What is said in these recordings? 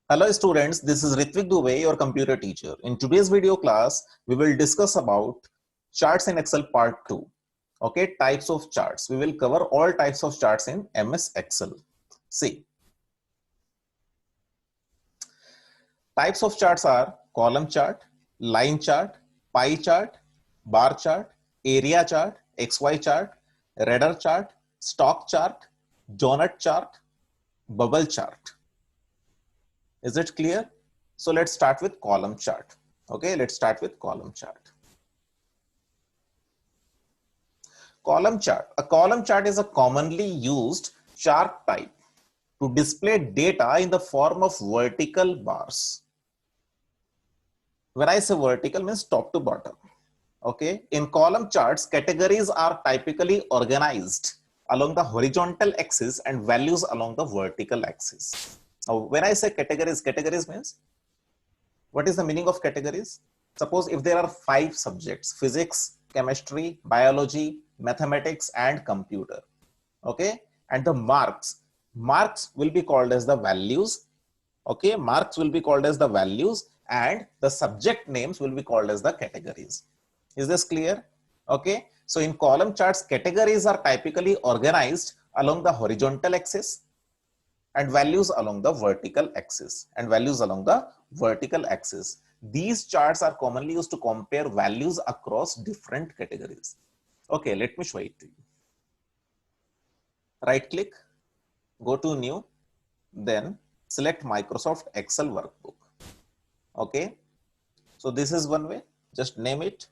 Hello students, this is Ritvik Dubey, your computer teacher. In today's video class, we will discuss about charts in Excel part 2. Okay, types of charts. We will cover all types of charts in MS Excel. See, types of charts are column chart, line chart, pie chart, bar chart, area chart, XY chart, radar chart, stock chart, donut chart, bubble chart. Is it clear? So let's start with column chart. Okay, let's start with column chart. Column chart. A column chart is a commonly used chart type to display data in the form of vertical bars. When I say vertical, means top to bottom. Okay, in column charts, categories are typically organized along the horizontal axis and values along the vertical axis. Now, when I say categories means, what is the meaning of categories? Suppose if there are 5 subjects: physics, chemistry, biology, mathematics, and computer. Okay, and the marks will be called as the values. Okay, marks will be called as the values, and the subject names will be called as the categories. Is this clear? Okay, so in column charts, categories are typically organized along the horizontal axis and values along the vertical axis These charts are commonly used to compare values across different categories. Okay, let me show it to you. Right click, go to new, then select Microsoft Excel workbook. Okay, so this is one way. Just name it.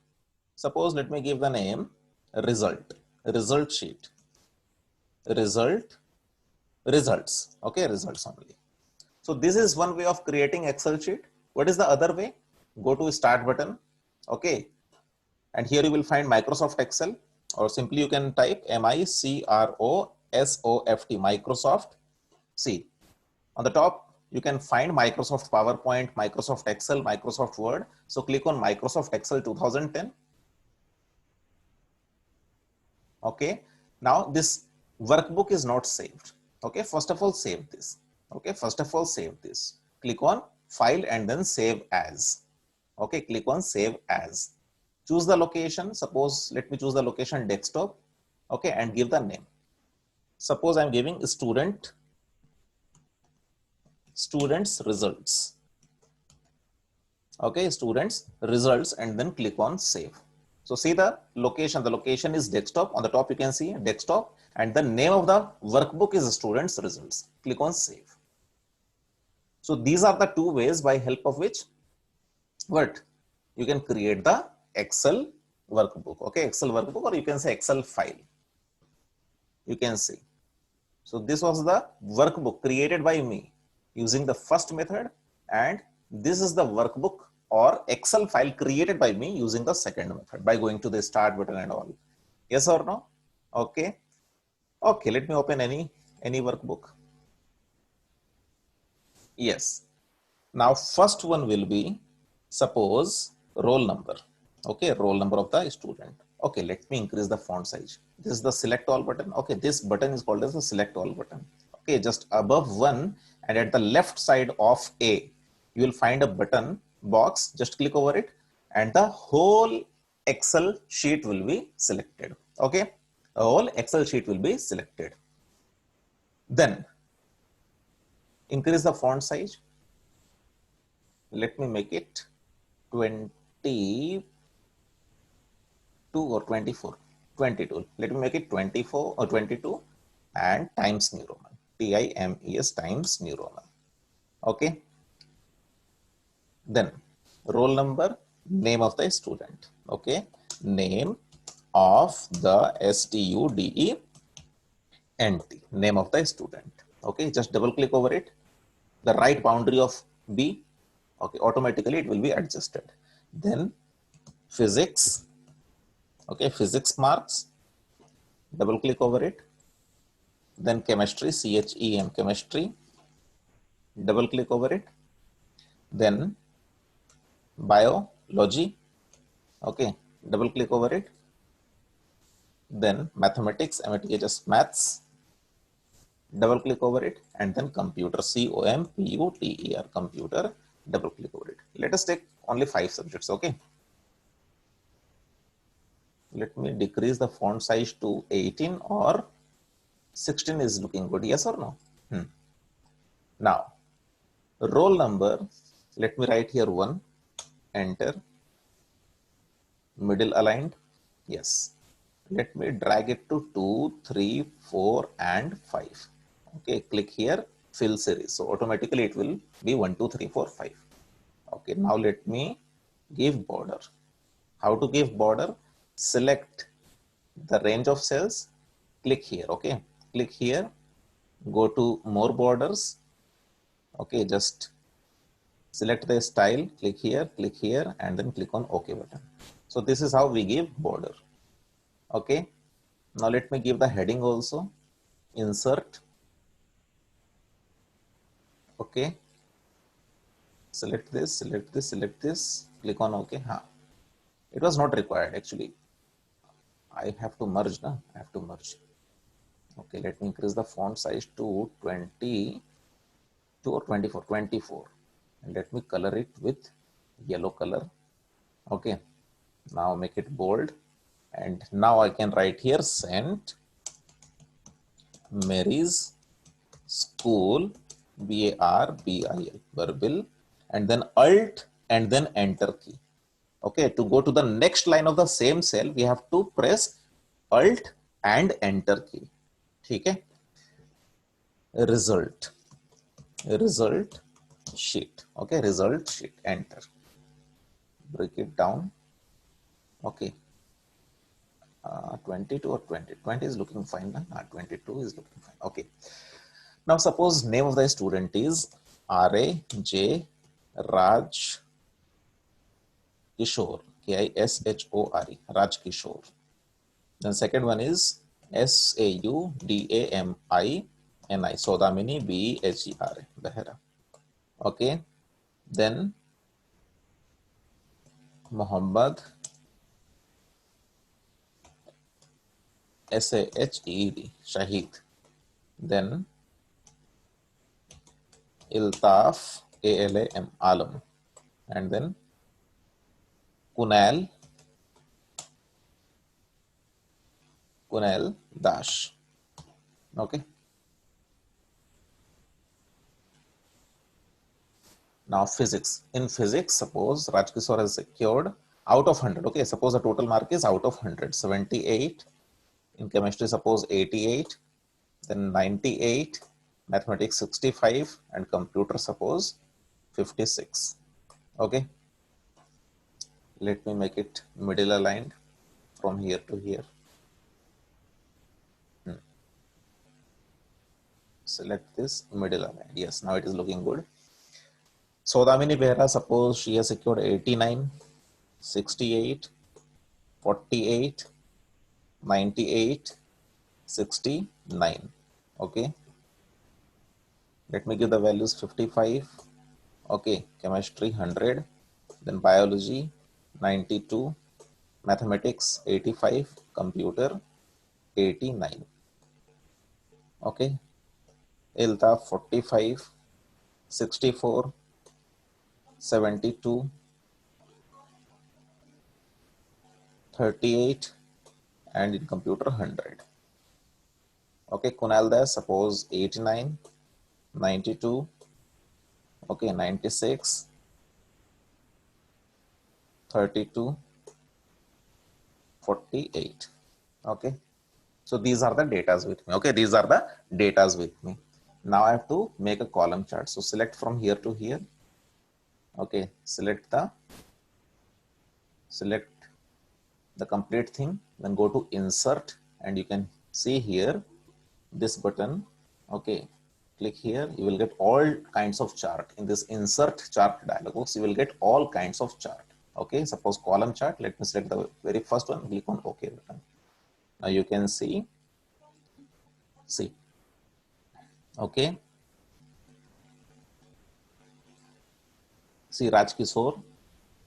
Suppose let me give the name result sheet, results. Okay, results only. So this is one way of creating Excel sheet. What is the other way? Go to start button. Okay, and here you will find Microsoft Excel, or simply you can type Microsoft, Microsoft. See, on the top you can find Microsoft PowerPoint, Microsoft Excel, Microsoft Word. So click on Microsoft Excel 2010. Okay, now this workbook is not saved. Okay, first of all save this. Okay, first of all save this. Click on file and then save as. Okay, click on save as. Choose the location. Suppose let me choose the location desktop. Okay, and give the name. Suppose I'm giving students results. Okay, students results, and then click on save. So see the location is desktop. On the top you can see desktop, and the name of the workbook is students results. Click on save. So these are the two ways by help of which you can create the Excel workbook. Okay, Excel workbook, or you can say Excel file. You can see. So this was the workbook created by me using the first method, and this is the workbook or Excel file created by me using the second method by going to the start button and all. Yes or no? Okay. Okay, let me open any workbook. Yes. Now first one will be, suppose, roll number. Okay, roll number of the student. Okay, let me increase the font size. This is the select all button. Okay, this button is called as the select all button. Okay, just above one and at the left side of A, you will find a button box. Just click over it and the whole Excel sheet will be selected. Okay, the whole Excel sheet will be selected. Then increase the font size. Let me make it 22 or 24. 22. Let me make it 24 or 22 and Times New Roman. TIMES Times New Roman. Okay. Then roll number, name of the student. Okay. Name of the STUDENT. Name of the student. Okay. Just double click over it. The right boundary of B. Okay. Automatically it will be adjusted. Then physics. Okay, physics marks, double click over it. Then chemistry, CHEM, chemistry, double click over it. Then biology, okay, double click over it. Then mathematics, MATHS, double click over it, and then computer, COMPUTER, computer, double click over it. Let us take only 5 subjects. Okay, let me decrease the font size to 18 or 16 is looking good. Yes or no? Now, roll number, let me write here 1, enter, middle aligned, yes. Let me drag it to 2, 3, 4, and 5. Okay, click here, fill series. So automatically it will be 1, 2, 3, 4, 5. Okay, now let me give border. How to give border? Select the range of cells, click here. Okay, click here, go to more borders. Okay, just select the style, click here, and then click on OK button. So this is how we give border. Okay, now let me give the heading also. Insert. Okay, select this, click on OK. It was not required actually. I have to merge, na? I have to merge. Okay, let me increase the font size to 22 or 24, and let me color it with yellow color. Okay, now make it bold, and now I can write here St. Mary's School, BARBIL, Burbil, and then Alt and then Enter key. Okay, to go to the next line of the same cell, we have to press Alt and Enter key. Okay, result sheet. Okay, result sheet, enter. Break it down. Okay, 22 or 20 is looking fine. 22 is looking fine. Okay, now suppose name of the student is RAJ Raj Kishore, KISHORE, Raj Kishore. Then second one is SAUDAMINI, Saudamini, BEHERA, Behera. Okay, then Muhammad, SAHED, Shahid. Then Iltaf, ALAM, Alam. And then Kunal Dash. Okay. Now physics. In physics, suppose Rajkishore has secured out of 100. Okay, suppose the total mark is out of 100, 78. In chemistry, suppose 88, then 98, mathematics 65, and computer suppose 56. Okay. Let me make it middle aligned from here to here. Select this middle aligned. Yes, now it is looking good. Saudamini Behra, suppose she has secured 89, 68, 48, 98, 69. Okay. Let me give the values 55. Okay. Chemistry 100. Then biology 92. Mathematics 85. Computer 89. Okay. Iltaf 45, 64, 72, 38, and in computer 100. Okay, Kunal Das, suppose 89, 92, okay, 96, 32, 48. Okay, so these are the datas with me. Okay, these are the datas with me. Now I have to make a column chart. So select from here to here. Okay, select the complete thing, then go to insert, and you can see here this button. Okay, click here, you will get all kinds of chart. In this insert chart dialog box, you will get all kinds of chart. Okay, suppose column chart, let me select the very first one, click on OK button. Now you can see. Okay, see Raj Kishore,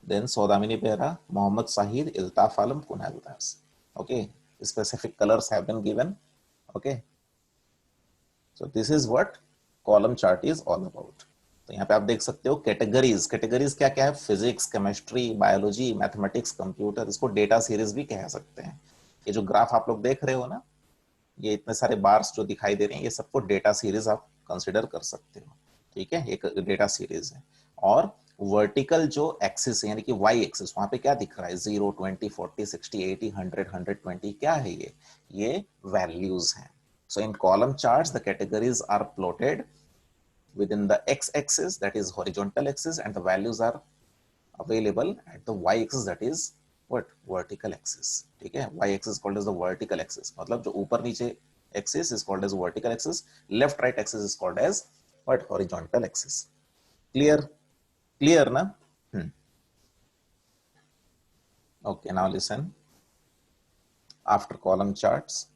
then Saudamini Behra, Muhammad Sahid, Iltaf Alam, Kunal Das. Okay, specific colors have been given. Okay, So this is what column chart is all about. तो यहाँ पे आप देख सकते हो categories, categories क्या क्या है, physics, chemistry, biology, mathematics, computer, इसको डेटा सीरीज भी कह सकते हैं। ये जो ग्राफ आप लोग देख रहे हो ना, ये इतने सारे बार्स जो दिखाई दे रहे हैं, ये सबको डेटा सीरीज आप कंसिडर कर सकते हो, ठीक है, एक डेटा सीरीज है। और वर्टिकल जो एक्सिस है यानी कि वाई एक्सिस, वहां पे क्या दिख रहा है, 0, 20, 40, 60, 80, 100, 120, क्या है ये वैल्यूज हैं। So in column charts, the categories are plotted within the x-axis, that is horizontal axis, and the values are available at the y-axis, that is what, vertical axis. ठीक है, y-axis called as the vertical axis, मतलब जो ऊपर नीचे axis is called as vertical axis, left right axis is called as what, horizontal axis. Clear na? Okay, now listen. After column charts,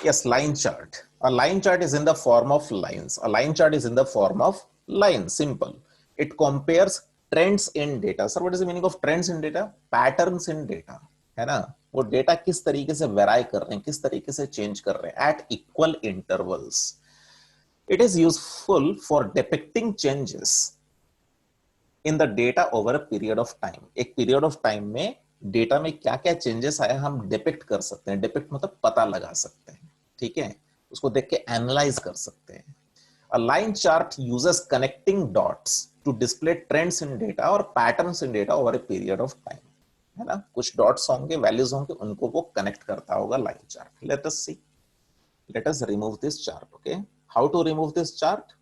yes, line chart. A line chart is in the form of lines. A line chart is in the form of lines. Simple. It compares trends in data. Sir, what is the meaning of trends in data? Patterns in data. है ना, वो data किस तरीके से वेराई कर रहे हैं, किस तरीके से चेंज कर रहे हैं, at equal intervals. It is useful for depicting changes in the data over a period of time. एक period of time में डेटा में क्या क्या चेंजेस आया हम डिपिक्ट कर सकते हैं. डिपिक्ट मतलब पता लगा सकते हैं, ठीक है, उसको देख के एनालाइज कर सकते हैं. A line chart uses connecting dots to display trends in data or patterns in data over a period of time. है ना, कुछ डॉट्स होंगे, वैल्यूज होंगे, उनको वो कनेक्ट करता होगा line chart. Let us C, let us remove this chart. Okay, how to remove this chart?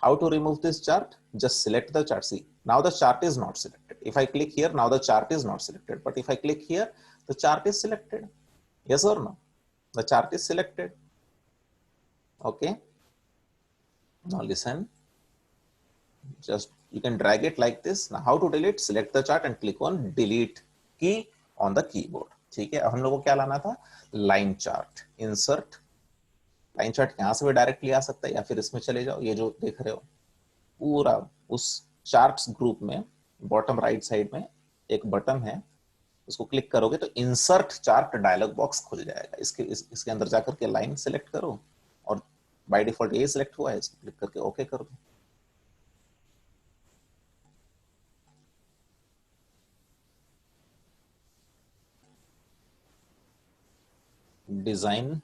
How to remove this chart? Just select the chart. See, now the chart is not selected. If I click here, now the chart is not selected. But if I click here, the chart is selected. Yes or no? The chart is selected. Okay. Now listen. Just you can drag it like this. Now how to delete? Select the chart and click on delete key on the keyboard. ठीक है, अब हम लोग को क्या लाना था, line chart. Insert line chart, यहां से भी डायरेक्टली आ सकता है या फिर इसमें चले जाओ. ये जो देख रहे हो पूरा उस चार्ट्स ग्रुप में बॉटम राइट साइड में एक बटन है, उसको क्लिक करोगे तो इंसर्ट चार्ट डायलॉग बॉक्स खुल जाएगा. इसके अंदर जाकर के लाइन सिलेक्ट करो और बाय डिफॉल्ट ये सिलेक्ट हुआ है, इसको क्लिक करके ओके कर दो. Design.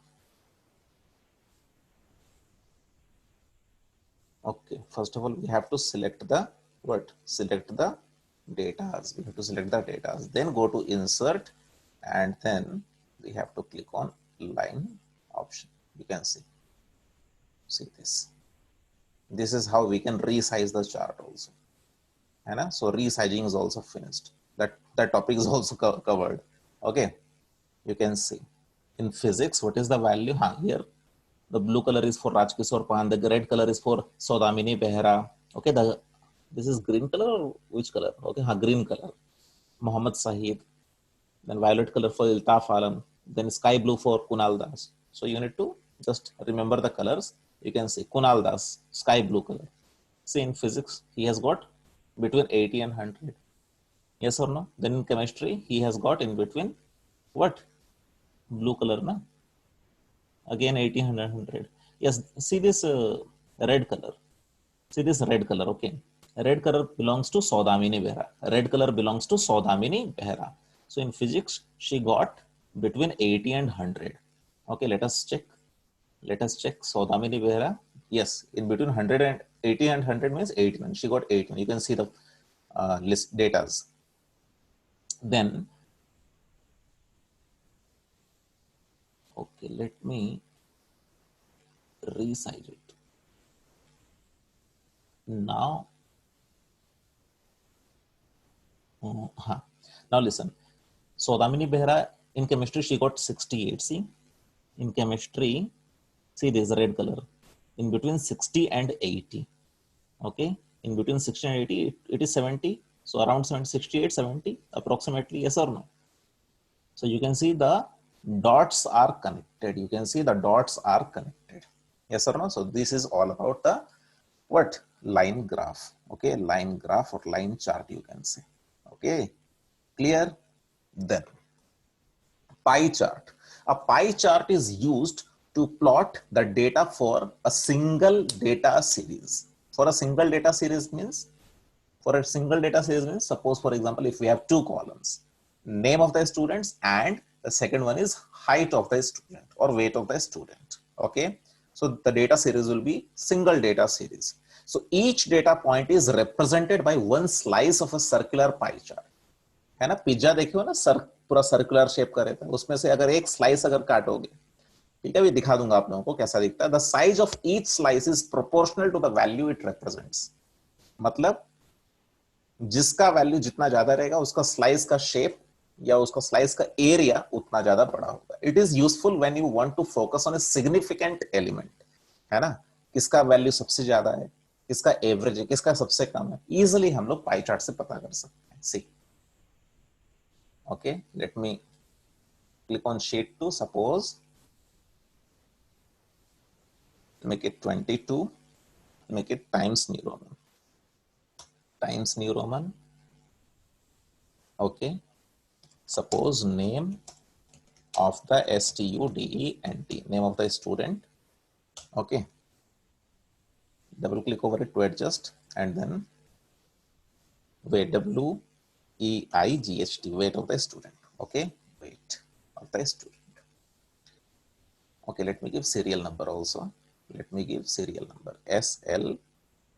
Okay, first of all we have to select the what, select the data. We have to select the data, then go to insert and then we have to click on line option. You can see this is how we can resize the chart also, है ना. So resizing is also finished, that topic is also covered. Okay, you can see in physics what is the value. Here the blue color is for Rajkishore Pan, the red color is for Saudamini Behra. Okay, this is green color or which color? Okay, green color, Mohammad Sahid. Then violet color for Iltaf Alam. Then sky blue for Kunal Das. So you need to just remember the colors. You can see Kunal Das, sky blue color. See, in physics, he has got between 80 and 100. Yes or no? Then in chemistry, he has got in between what? Blue color, na? Again 80, 100, 100. Yes, see this red color. See this red color, okay. Red color belongs to Saudamini Behra. Red color belongs to Saudamini Behra. So in physics, she got between 80 and 100. Okay, let us check. Let us check Saudamini Behra. Yes, in between 100 and 80 and 100 means 81. She got 81. You can see the list datas. Then, okay, let me resize it. Now, now listen. Saudamini Behra in chemistry she got 68. See, in chemistry, see this red color. In between 60 and 80. Okay, in between 60 and 80, it is 70. So around 70, 68, 70 approximately. Yes or no? So you can see the dots are connected. You can see the dots are connected. Yes or no? So this is all about the what, line graph. Okay, line graph or line chart you can say. Okay, clear? Then pie chart. A pie chart is used to plot the data for a single data series. For a single data series means, suppose for example, if we have two columns, name of the students and the second one is height of the student or weight of the student. Okay, so the data series will be single data series. So each data point is represented by one slice of a circular pie chart. है ना, pizza देखियो ना, पूरा circular shape का रहता है, उसमें से अगर एक स्लाइस अगर काटोगे, ठीक है, भी दिखा दूंगा आप लोगों को कैसा दिखता है. The size of each slice is proportional to the value it represents. मतलब जिसका वैल्यू जितना ज्यादा रहेगा उसका स्लाइस का शेप या उसका स्लाइस का एरिया उतना ज्यादा बड़ा होगा. It is useful when you want to focus on a significant element, है ना, किसका वैल्यू सबसे ज्यादा है, किसका एवरेज है, किसका सबसे कम है, इजिली हम लोग पाई चार्ट से पता कर सकते हैं. See, okay, let me click on sheet 2. Suppose make it 22, make it times New Roman. Okay, suppose name of the student, name of the student. Okay, double click over it to adjust, and then weight, weight, weight of the student. Okay, weight of the student. Okay, let me give serial number also. Let me give serial number SL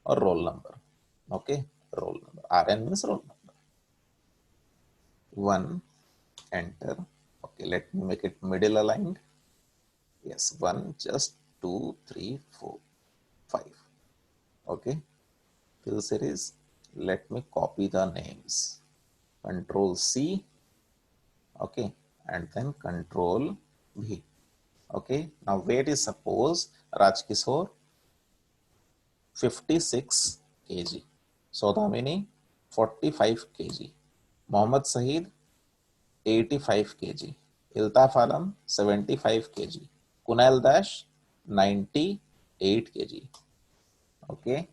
or roll number. Okay, roll number. RN means roll number. 1, enter. Okay, let me make it middle aligned. Yes, 1, just 2, 3, 4, 5. Okay, fill series. Let me copy the names. Control C. Okay, and then Control V. Okay, now weight is suppose Rajkishore 56 kg, Sodhamini 45 kg, Mohammad Saeed 85 kg, Iltaf Alam 75 kg, Kunal Dash 98 kg. Okay,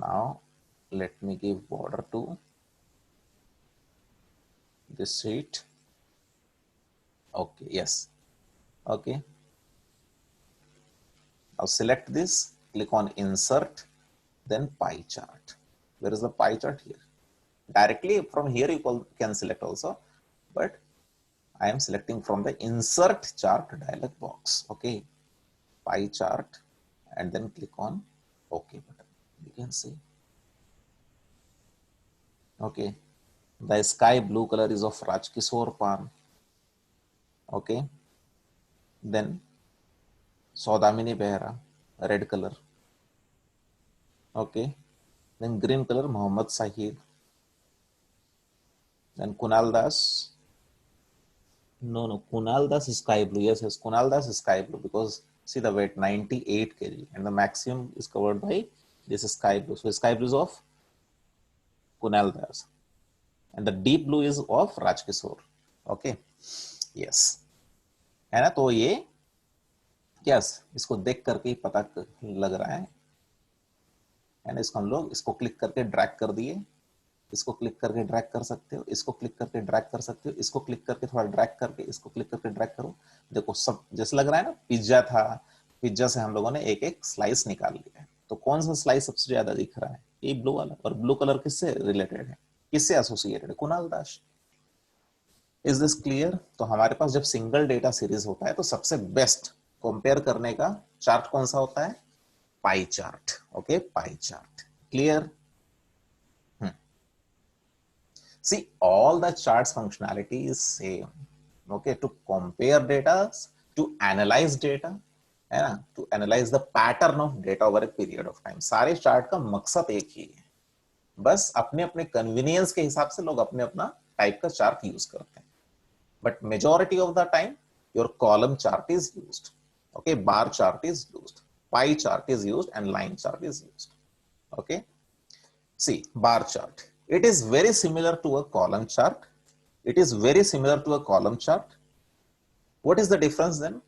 now let me give border to this sheet. Okay, yes. Okay, now select this, click on insert, then pie chart. Where is the pie chart? Here. Directly from here you can select also, but I am selecting from the insert chart dialog box. Okay, pie chart, and then click on OK button. You can see. Okay, the sky blue color is of Rajkishore Pan. Okay, then Saudamini Behra, red color. Okay, then green color Mohammad Sahid. Then Kunal Das. No, Kunal Das is sky blue. Yes, Kunal Das is sky blue because see the weight 98 kg and the maximum is covered by this sky blue. So sky blue is of Kunal Das and the deep blue is of Rajkishore. Okay, yes. है ना, तो ये yes, इसको देख करके ही पता लग रहा है ना. इसको हम लोग इसको क्लिक करके ड्रैग कर दिए, इसको क्लिक करके ड्रैग कर सकते हो, इसको क्लिक करके ड्रैग कर सकते हो, इसको क्लिक करके थोड़ा ड्रैग करके, इसको क्लिक करके ड्रैग करो. देखो सब जैसे लग रहा है ना, पिज्जा था, पिज्जा से हम लोगों ने एक एक स्लाइस निकाल लिया है. तो कौन सा स्लाइस सबसे ज्यादा दिख रहा है? ये ब्लू वाला. और ब्लू कलर किससे रिलेटेड है, किससे एसोसिएटेड है? Kunal Das. Is this clear? तो हमारे पास जब सिंगल डेटा सीरीज होता है तो सबसे बेस्ट कंपेयर करने का चार्ट कौन सा होता है? Pie chart. Okay, pie chart. Clear? See, all the charts functionality is same. Okay, to compare data, to analyze data, है ना, to analyze the pattern of data over a period of time. सारे chart का मकसद एक ही है, बस अपने अपने कन्वीनियंस के हिसाब से लोग अपने अपना टाइप का चार्ट यूज करते हैं. But majority of the time, your column chart is used. Okay, bar chart is used, pie chart is used, and line chart is used. Okay, see, bar chart. It is very similar to a column chart. It is very similar to a column chart. What is the difference then?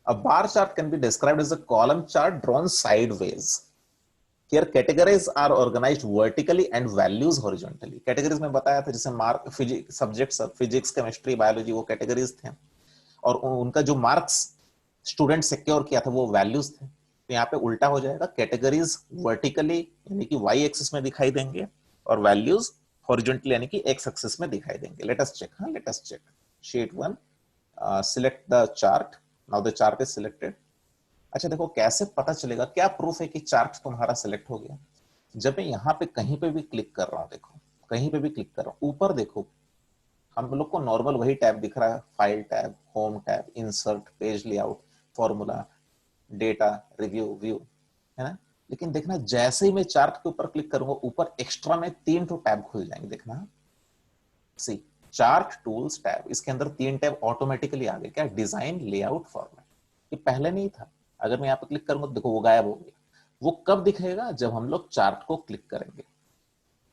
A bar chart can be described as a column chart drawn sideways. Here categories are organized vertically and values horizontally. Categories में बताया था, जैसे mark physics, subjects, physics, chemistry, biology, वो categories थे और उनका जो marks student secure किया था वो वैल्यूज थे। तो यहाँ पे उल्टा हो जाएगा, कैटेगरीज वर्टिकली यानी कि वाई एक्सिस में दिखाई देंगे और वैल्यूज हॉरिजॉन्टली यानी कि एक्स एक्सिस में दिखाई देंगे। लेट अस चेक, हाँ let us check. Sheet 1, select the chart. Now the chart is selected. अच्छा देखो कैसे पता चलेगा, क्या प्रूफ है कि चार्ट तुम्हारा सिलेक्ट हो गया? जब मैं यहाँ पे कहीं पे भी क्लिक कर रहा हूँ, देखो कहीं पे भी क्लिक कर रहा हूँ, ऊपर देखो हम लोग को नॉर्मल वही टैब दिख रहा है, file tab, home tab, insert, page layout, formula, data, review, view, है ना। लेकिन देखना जैसे ही मैं चार्ट के ऊपर क्लिक करूंगा, ऊपर एक्स्ट्रा में 3 तो टैब खुल जाएंगे, देखना। सी, चार्ट टूल्स टैब, इसके अंदर 3 टैब ऑटोमेटिकली आ गए। क्या? Design, layout, format. ये पहले नहीं था। अगर मैं यहाँ पे क्लिक करूंगा तो देखो वो गायब हो गया। वो कब दिखेगा? जब हम लोग चार्ट को क्लिक करेंगे,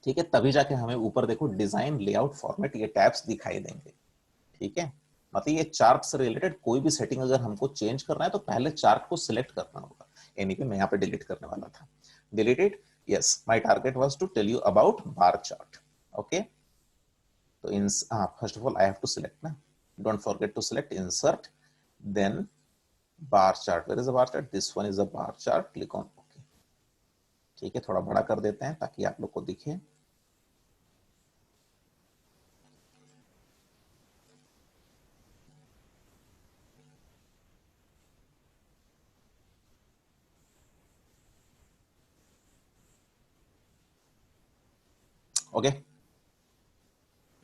ठीक है, तभी जाके हमें ऊपर देखो डिजाइन, लेआउट, फॉर्मेट ये टैब्स दिखाई देंगे। ठीक है, मतलब ये चार्ट से रिलेटेड कोई भी सेटिंग अगर हमको चेंज करना है तो पहले चार्ट को सिलेक्ट करना होगा। एनीवे मैं यहाँ पे डिलीट करने वाला था, deleted. Yes, my target was to tell you about bar chart. Okay, तो in first of all I have to select ना, don't forget to select insert, then bar chart. Where is the bar chart? This one is the bar chart. Click on okay. ठीक है, थोड़ा बड़ा कर देते हैं ताकि आप लोग को दिखे। ओके,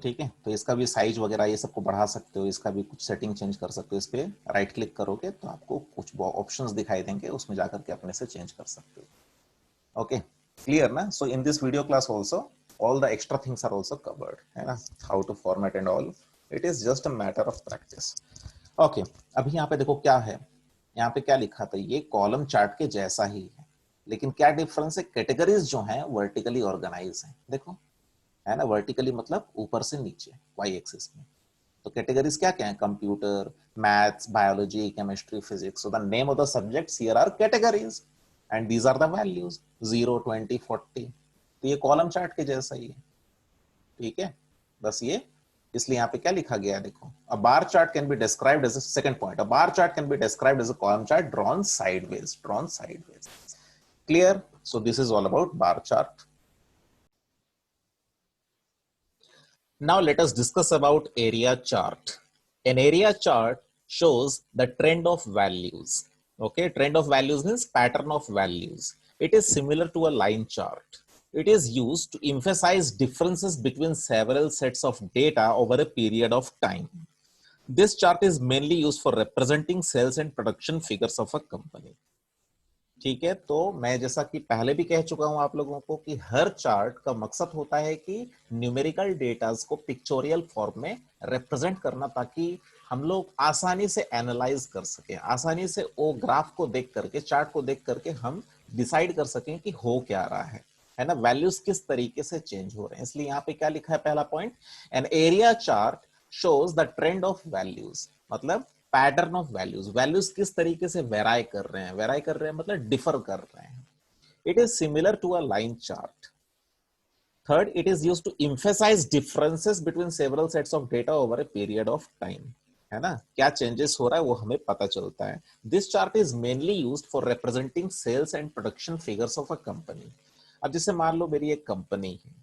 ठीक है, तो इसका भी साइज वगैरह ये सबको बढ़ा सकते हो, इसका भी कुछ सेटिंग चेंज कर सकते हो। इस पे राइट क्लिक करोगे तो आपको कुछ ऑप्शंस दिखाई देंगे, उसमें जाकर के अपने से चेंज कर सकते हो। ओके, क्लियर ना? So in this video class also all the extra things are also covered, है ना, how to format and all. It is just a matter of practice. Okay, अभी यहाँ पे देखो क्या है, यहाँ पे क्या लिखा था, ये कॉलम चार्ट के जैसा ही है, लेकिन क्या डिफरेंस है? कैटेगरीज जो है वर्टिकली ऑर्गेनाइज है, देखो, है ना। वर्टिकली मतलब ऊपर से नीचे, वाई एक्सिस में। तो कैटेगरीज क्या क्या है? Computer, maths, biology, chemistry, physics. So the name of the subjects here are categories and these are the values 0, 20, 40। तो ये कॉलम चार्ट के जैसा ही है, ठीक है। बस ये इसलिए यहाँ पे क्या लिखा गया है, देखो, a bar chart can be described as a second point, a bar chart can be described as a column chart drawn sideways, drawn sideways. Clear? So this is all about bar chart. Now let us discuss about area chart. An area chart shows the trend of values. Okay, trend of values means pattern of values. It is similar to a line chart. It is used to emphasize differences between several sets of data over a period of time. This chart is mainly used for representing sales and production figures of a company. ठीक है, तो मैं जैसा कि पहले भी कह चुका हूं आप लोगों को कि हर चार्ट का मकसद होता है कि न्यूमेरिकल डेटास को पिक्चोरियल फॉर्म में रिप्रेजेंट करना, ताकि हम लोग आसानी से एनालाइज कर सकें, आसानी से वो ग्राफ को देख करके, चार्ट को देख करके हम डिसाइड कर सकें कि हो क्या रहा है ना, वैल्यूज किस तरीके से चेंज हो रहे हैं। इसलिए यहाँ पे क्या लिखा है, पहला point, N area chart shows the trend of values, मतलब पैटर्न ऑफ वैल्यूज, वैल्यूज किस तरीके से वेराई कर रहे हैं, वेराई कर रहे हैं मतलब डिफर कर रहे हैं। It is similar to a line chart. Third, it is used to emphasise differences between several sets of data over a period of time, है ना, क्या चेंजेस हो रहा है वो हमें पता चलता है। This chart is mainly used for representing sales and production figures of a company. अब जैसे मान लो मेरी एक कंपनी है,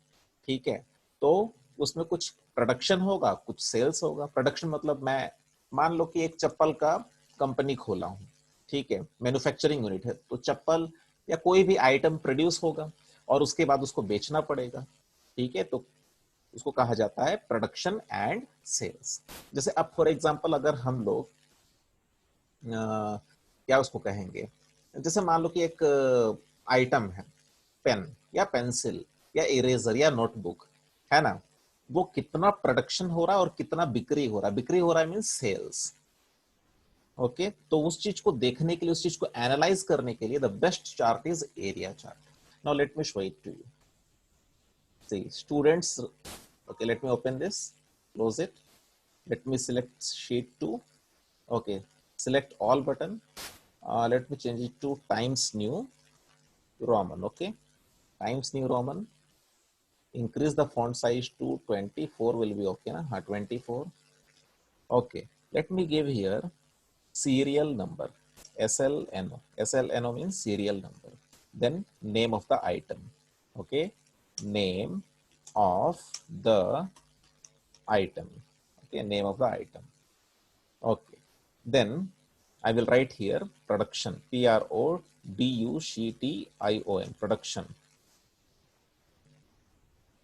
ठीक है, तो उसमें कुछ प्रोडक्शन होगा, कुछ सेल्स होगा। प्रोडक्शन मतलब मैं मान लो कि एक चप्पल का कंपनी खोला हूं, ठीक है, मैन्युफैक्चरिंग यूनिट है, तो चप्पल या कोई भी आइटम प्रोड्यूस होगा और उसके बाद उसको बेचना पड़ेगा, ठीक है, तो उसको कहा जाता है प्रोडक्शन एंड सेल्स। जैसे अब फॉर एग्जांपल अगर हम लोग क्या उसको कहेंगे, जैसे मान लो कि एक आइटम है, पेन या पेंसिल या इरेजर या नोटबुक, है ना, वो कितना प्रोडक्शन हो रहा है और कितना बिक्री हो रहा है, बिक्री हो रहा है मींस सेल्स। ओके, तो उस चीज को देखने के लिए, उस चीज को एनालाइज करने के लिए the best chart is area chart. Now let me show it to you. See students, okay, let me open this, close it, let me select sheet 2. Okay, select all button. Let me change it to Times New Roman. Okay, Times New Roman, increase the font size to 24 will be okay na? 24. Okay, let me give here serial number, SLNO. SLNO means serial number. Then name of the item. Okay, name of the item. Okay, name of the item. Okay, then I will write here production, PRODUCTION, production.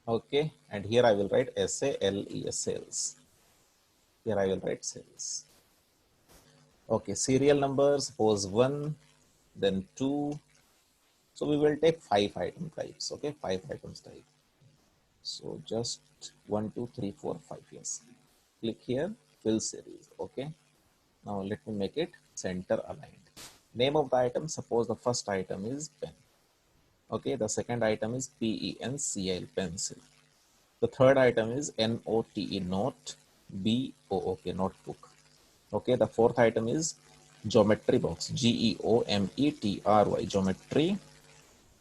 Okay, and here I will write SALES, sales. Here I will write sales. Okay, serial number, suppose 1, then 2. So we will take 5 item types. Okay, 5 items type. So just 1, 2, 3, 4, 5. Yes. Click here, fill series. Okay. Now let me make it center aligned. Name of the item, suppose the first item is pen. Okay, the second item is PENCIL, pencil. The third item is NOTE, note. BO, okay, notebook. Okay, the fourth item is geometry box, GEOMETRY, geometry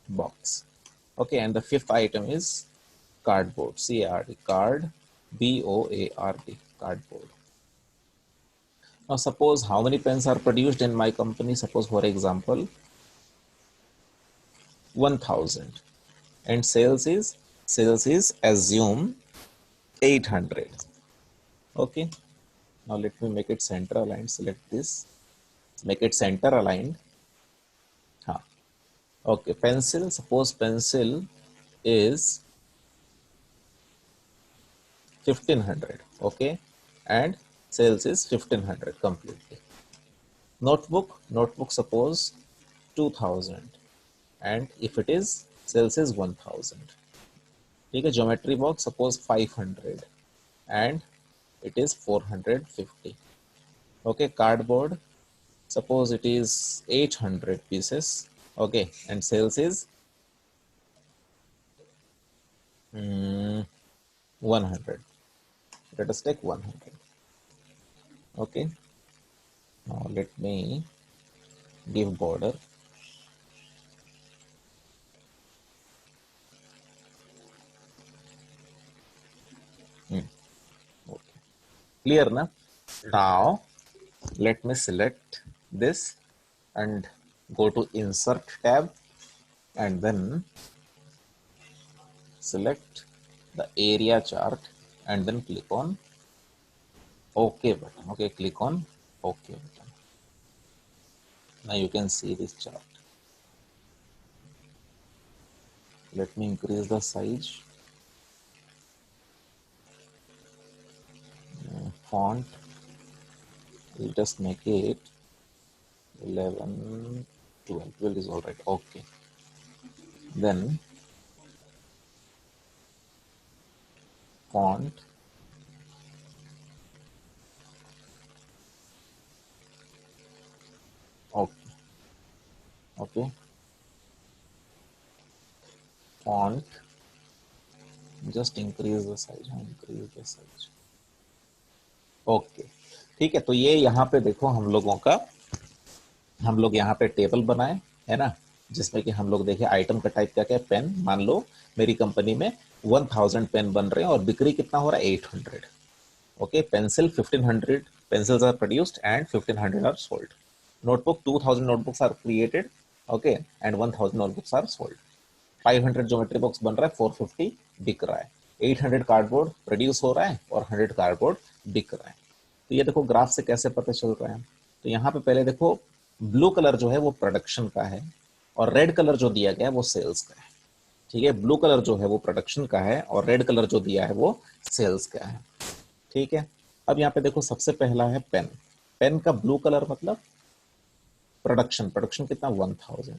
box. Okay, and the fifth item is cardboard, CARD, card, BOARD, cardboard. Now suppose how many pens are produced in my company? Suppose for example 1000, and sales is assume 800. Okay, now let me make it center aligned. Select this, make it center aligned. Okay, pencil, suppose pencil is 1500. Okay, and sales is 1500 completely. Notebook suppose 2000, and if it is sales is 1000. Okay, geometry box suppose 500, and it is 450. Okay, cardboard suppose it is 800 pieces. Okay, and sales is 100. Let us take 100. Okay, now let me give border. Okay, clear na? Now let me select this and go to insert tab, and then select the area chart, and then click on OK button. Okay, click on OK button. Now you can see this chart. Let me increase the size. Font, we'll just make it 11, 12. 12 is all right. Okay, then font, okay, okay, font, just increase the size. Okay, ठीक है। तो ये यहाँ पे देखो हम लोग यहाँ पे टेबल बनाए है ना, जिसमें कि हम लोग देखे आइटम का टाइप क्या क्या है, पेन। मान लो मेरी कंपनी में 1000 पेन बन रहे हैं और बिक्री कितना हो रहा है, 800. Okay, pencil 1500 pencils are produced and 1500 are sold. Notebook 2000 notebooks are created, okay, and 1000 notebooks are sold. 500 geometry box बन रहा है, 450 बिक रहा है. 800 कार्डबोर्ड प्रोड्यूस हो रहा है और 100 कार्डबोर्ड बिक रहा है. तो ये देखो ग्राफ से कैसे पता चल रहा है. तो यहाँ पे पहले देखो ब्लू कलर जो है वो प्रोडक्शन का है और रेड कलर जो दिया गया है वो सेल्स का है. ठीक है, ब्लू कलर जो है वो प्रोडक्शन का है और रेड कलर जो दिया है वो सेल्स का है. ठीक है, अब यहाँ पे देखो सबसे पहला है पेन. पेन का ब्लू कलर मतलब प्रोडक्शन कितना, 1000.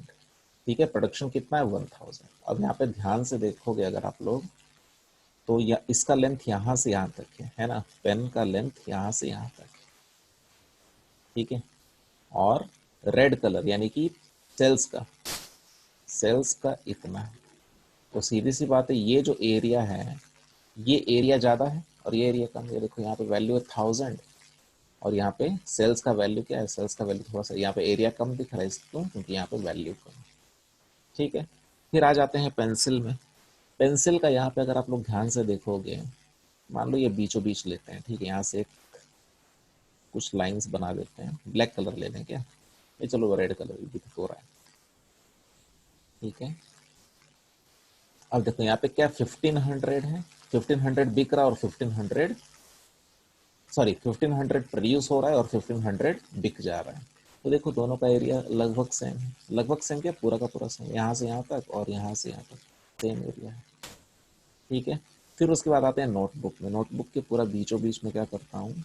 ठीक है, प्रोडक्शन कितना है, 1000. अब यहाँ पे ध्यान से देखोगे अगर आप लोग तो इसका लेंथ यहां से यहां तक है ना, पेन का लेंथ यहां से यहां तक है. ठीक है, और रेड कलर यानी कि सेल्स का इतना है. तो सीधी सी बात है, ये जो एरिया है ये एरिया ज्यादा है और ये एरिया कम. ये देखो यहाँ पे वैल्यू है 1000 और यहाँ पे सेल्स का वैल्यू क्या है, सेल्स का वैल्यू थोड़ा सा यहाँ पे एरिया कम दिख रहा है इसको, क्योंकि यहाँ पे वैल्यू कम है. ठीक है, फिर आ जाते हैं पेंसिल में. पेंसिल का यहाँ पे अगर आप लोग ध्यान से देखोगे, मान लो ये बीचों बीच लेते हैं. ठीक है, यहाँ से एक कुछ लाइंस बना देते हैं, ब्लैक कलर ले लें क्या, ये चलो रेड कलर भी हो रहा है, ठीक है। अब देखो यहाँ पे क्या 1500 है, 1500 बिक रहा और 1500 सॉरी 1500 प्रोड्यूस हो रहा है और 1500 बिक जा रहा है। तो देखो दोनों का एरिया लगभग सेम है, लगभग सेम क्या, पूरा का पूरा सेम, यहाँ से यहाँ तक और यहाँ से यहाँ तक सेम एरिया है, ठीक है। फिर उसके बाद आते हैं नोटबुक में। नोटबुक के पूरा बीचों बीच में क्या करता हूँ,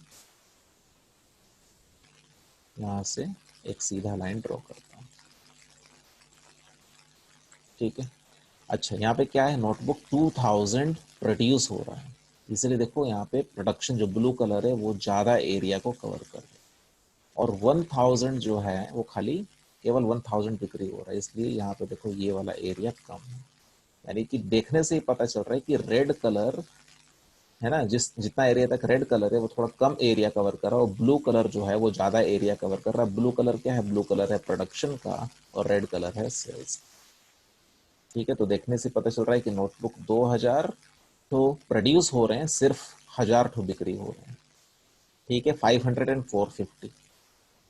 यहाँ से एक सीधा लाइन ड्रॉ करता हूँ, ठीक है। अच्छा यहाँ पे क्या है, नोटबुक 2000 प्रोड्यूस हो रहा है, इसलिए देखो यहाँ पे प्रोडक्शन जो ब्लू कलर है वो ज्यादा एरिया को कवर कर रहा है, और 1000 जो है वो खाली केवल 1000 बिक्री हो रहा है, इसलिए यहाँ पे देखो ये वाला एरिया कम है। यानी कि देखने से ही पता चल रहा है कि रेड कलर है ना, जितना एरिया तक रेड कलर है वो थोड़ा कम एरिया कवर कर रहा है, और ब्लू कलर जो है वो ज्यादा एरिया कवर कर रहा है। ब्लू कलर क्या है, ब्लू कलर है प्रोडक्शन का और रेड कलर है सेल्स, ठीक है। तो देखने से पता चल रहा है कि नोटबुक 2000 तो प्रोड्यूस हो रहे हैं, सिर्फ 1000 तो बिक्री हो रहे हैं, ठीक है। 500 एंड 450,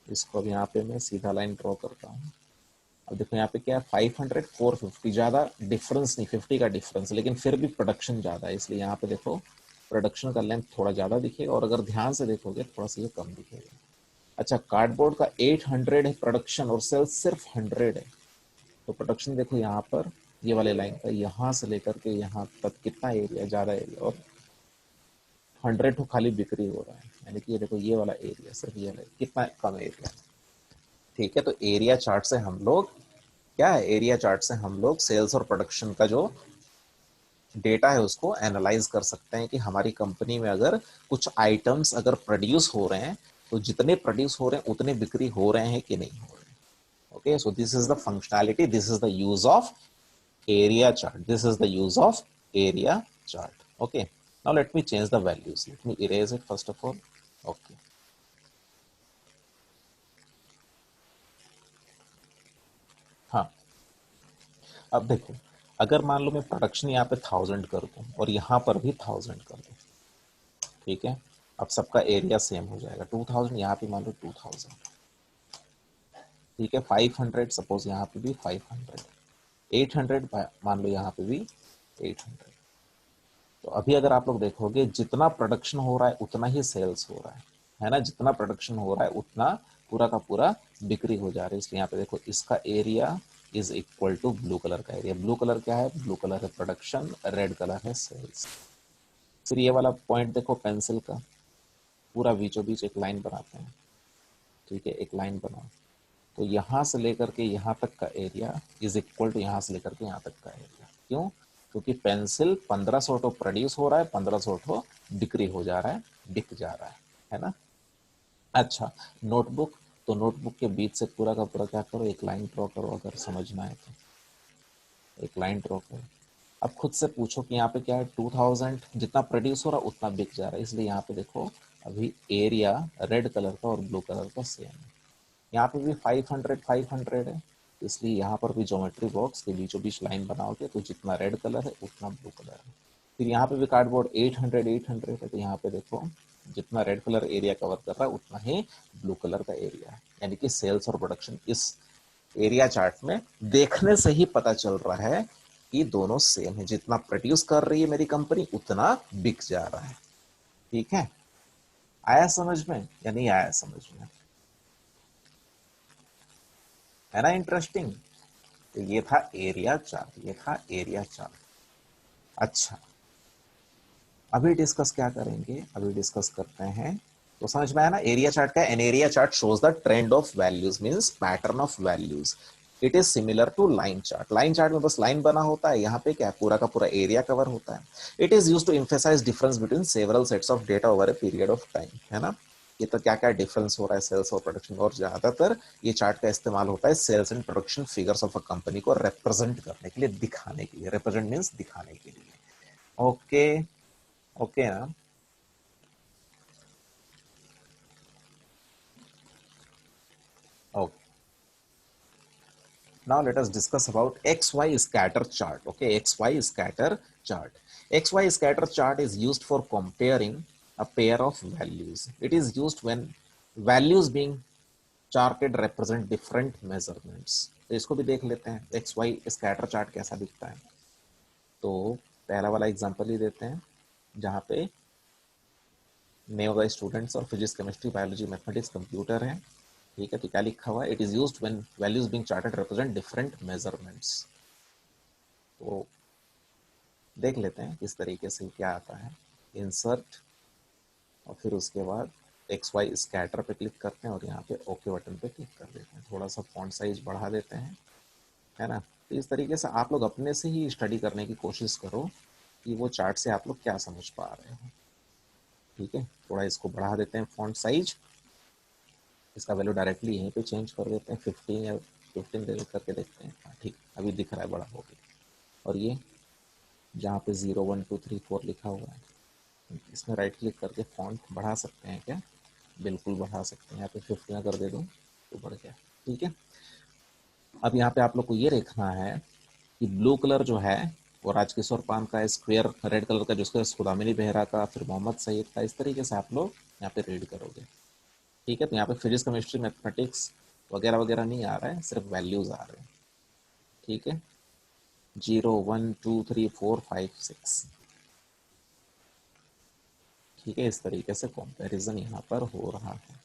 इसको अब यहाँ पे मैं सीधा लाइन ड्रॉ करता हूँ। अब देखो यहाँ पे क्या है, 500 450, ज्यादा डिफरेंस नहीं, 50 का डिफरेंस, लेकिन फिर भी प्रोडक्शन ज्यादा है, इसलिए यहाँ पे देखो प्रोडक्शन का लेंथ थोड़ा ज्यादा दिखेगा, और अगर ध्यान से देखोगे थोड़ा सा ये कम दिखेगा। अच्छा कार्डबोर्ड का 800 है प्रोडक्शन और सेल्स सिर्फ 100 है, तो प्रोडक्शन देखो यहाँ पर ये वाले लाइन का यहाँ से लेकर के यहाँ तक कितना एरिया, ज्यादा एरिया, और 100 तो खाली बिक्री हो रहा है, यानी कि ये देखो ये वाला एरिया सिर्फ ये कितना कम एरिया, ठीक है। तो एरिया चार्ट से हम लोग क्या है, एरिया चार्ट से हम लोग सेल्स और प्रोडक्शन का जो डेटा है उसको एनालाइज कर सकते हैं कि हमारी कंपनी में अगर कुछ आइटम्स अगर प्रोड्यूस हो रहे हैं तो जितने प्रोड्यूस हो रहे हैं उतने बिक्री हो रहे हैं कि नहीं हो रहे हैं। Okay, so this is the functionality, this is the use of area chart, this is the use of area chart. Okay, now let me change the values, let me erase it first of all. Okay, हाँ अब देखो अगर मान लो मैं production यहाँ पे 1000 कर दूं और यहाँ पर भी 1000 कर दूं, ठीक है। अब सबका एरिया सेम हो जाएगा, 2000 यहाँ पे मान लो 2000, ठीक है। 500 सपोज यहाँ पे भी 500, 800 मान लो यहाँ पे भी 800। तो अभी अगर आप लोग देखोगे जितना प्रोडक्शन हो रहा है उतना ही सेल्स हो रहा है ना, जितना प्रोडक्शन हो रहा है उतना पूरा का पूरा बिक्री हो जा रहा है, इसलिए यहाँ पे देखो इसका area is equal to blue colour का एरिया। ब्लू कलर क्या है, ब्लू कलर है प्रोडक्शन, रेड कलर है सेल्स। फिर ये वाला पॉइंट देखो पेंसिल का, पूरा बीचों बीच एक लाइन बनाते हैं, ठीक है, एक लाइन बनाओ, तो यहाँ से लेकर के यहाँ तक का एरिया इज इक्वल टू यहाँ से लेकर के यहाँ तक का एरिया। क्यों, क्योंकि पेंसिल 1500 तो प्रोड्यूस हो रहा है, 1500 तो बिक्री हो जा रहा है, बिक जा रहा है ना। अच्छा नोटबुक, तो नोटबुक के बीच से पूरा का पूरा क्या करो, एक लाइन ड्रॉ करो, अगर समझना है तो एक लाइन ड्रॉ करो। अब खुद से पूछो कि यहाँ पे क्या है, 2000 जितना प्रोड्यूस हो रहा है उतना बिक जा रहा है, इसलिए यहाँ पे देखो अभी एरिया रेड कलर का और ब्लू कलर का सेम है। यहाँ पे भी 500 500 है, इसलिए यहाँ पर भी ज्योमेट्री बॉक्स के बीचों बीच लाइन बनाओगे तो जितना रेड कलर है उतना ब्लू कलर है। फिर यहाँ पे भी कार्डबोर्ड 800 800 है, तो यहाँ पे देखो जितना रेड कलर एरिया कवर कर रहा है उतना ही ब्लू कलर का एरिया है, यानी कि सेल्स और प्रोडक्शन इस एरिया चार्ट में देखने से ही पता चल रहा है कि दोनों सेम है, जितना प्रोड्यूस कर रही है मेरी कंपनी उतना बिक जा रहा है, ठीक है। आया समझ में या नहीं आया समझ में, है ना इंटरेस्टिंग। तो ये था एरिया चार्ट, ये था एरिया चार्ट। अच्छा अभी डिस्कस क्या करेंगे, अभी डिस्कस करते हैं, तो समझ में आया ना एरिया चार्ट का। An area chart shows the trend of values, means pattern of values. It is similar to line chart, line chart में बस लाइन बना होता है, यहाँ पे क्या पूरा का पूरा एरिया कवर होता है। It is used to emphasise difference between several sets of data over a period of time, है ना। ये तो क्या क्या डिफरेंस हो रहा है सेल्स और प्रोडक्शन, और ज्यादातर ये चार्ट का इस्तेमाल होता है sales and production figures of a company को रिप्रेजेंट करने के लिए, दिखाने के लिए, रिप्रेजेंट मींस दिखाने के लिए। ओके ओके ना। Okay now let us discuss about xy scatter chart. Okay, xy scatter chart, xy scatter chart is used for comparing a pair of values. It is used when values being chartered represent different measurements. तो इसको भी देख लेते हैं, x Y scatter chart कैसा दिखता है। तो पहला वाला एग्जांपल ही देते हैं जहां पे नेम ऑफ द स्टूडेंट्स और physics chemistry biology mathematics computer है। ठीक है, तो क्या लिखा हुआ है, it is used when values being chartered represent different measurements. तो देख लेते हैं किस तरीके से क्या आता है। इंसर्ट और फिर उसके बाद एक्स वाई स्कैटर पे क्लिक करते हैं और यहाँ पे ओके बटन पे क्लिक कर देते हैं। थोड़ा सा फॉन्ट साइज बढ़ा देते हैं, है ना। तो इस तरीके से आप लोग अपने से ही स्टडी करने की कोशिश करो कि वो चार्ट से आप लोग क्या समझ पा रहे हो। ठीक है, थोड़ा इसको बढ़ा देते हैं फॉन्ट साइज, इसका वैल्यू डायरेक्टली यहीं पे चेंज कर देते हैं 15 या 15 दे करके देखते हैं। हाँ ठीक, अभी दिख रहा है बड़ा हो गया। और ये जहाँ पे 0 1 2 3 4 लिखा हुआ है, इसमें राइट क्लिक करके फॉन्ट बढ़ा सकते हैं क्या, बिल्कुल बढ़ा सकते हैं। यहाँ पे 15 कर दे दूँ तो बढ़ गया। ठीक है, अब यहाँ पे आप लोग को ये देखना है कि ब्लू कलर जो है वो राजकिशोर पान का, स्क्वायर रेड कलर का जिसका खुदामिनी बेहरा का, फिर मोहम्मद सईद का, इस तरीके से आप लोग यहाँ पे रीड करोगे। ठीक है, तो यहाँ पे फिजिक्स केमिस्ट्री मैथमेटिक्स वगैरह वगैरह नहीं आ रहा है, सिर्फ वैल्यूज आ रहे हैं। ठीक है, 0 1 2 3 4 5 6। ठीक है, इस तरीके से कंपैरिजन यहाँ पर हो रहा है।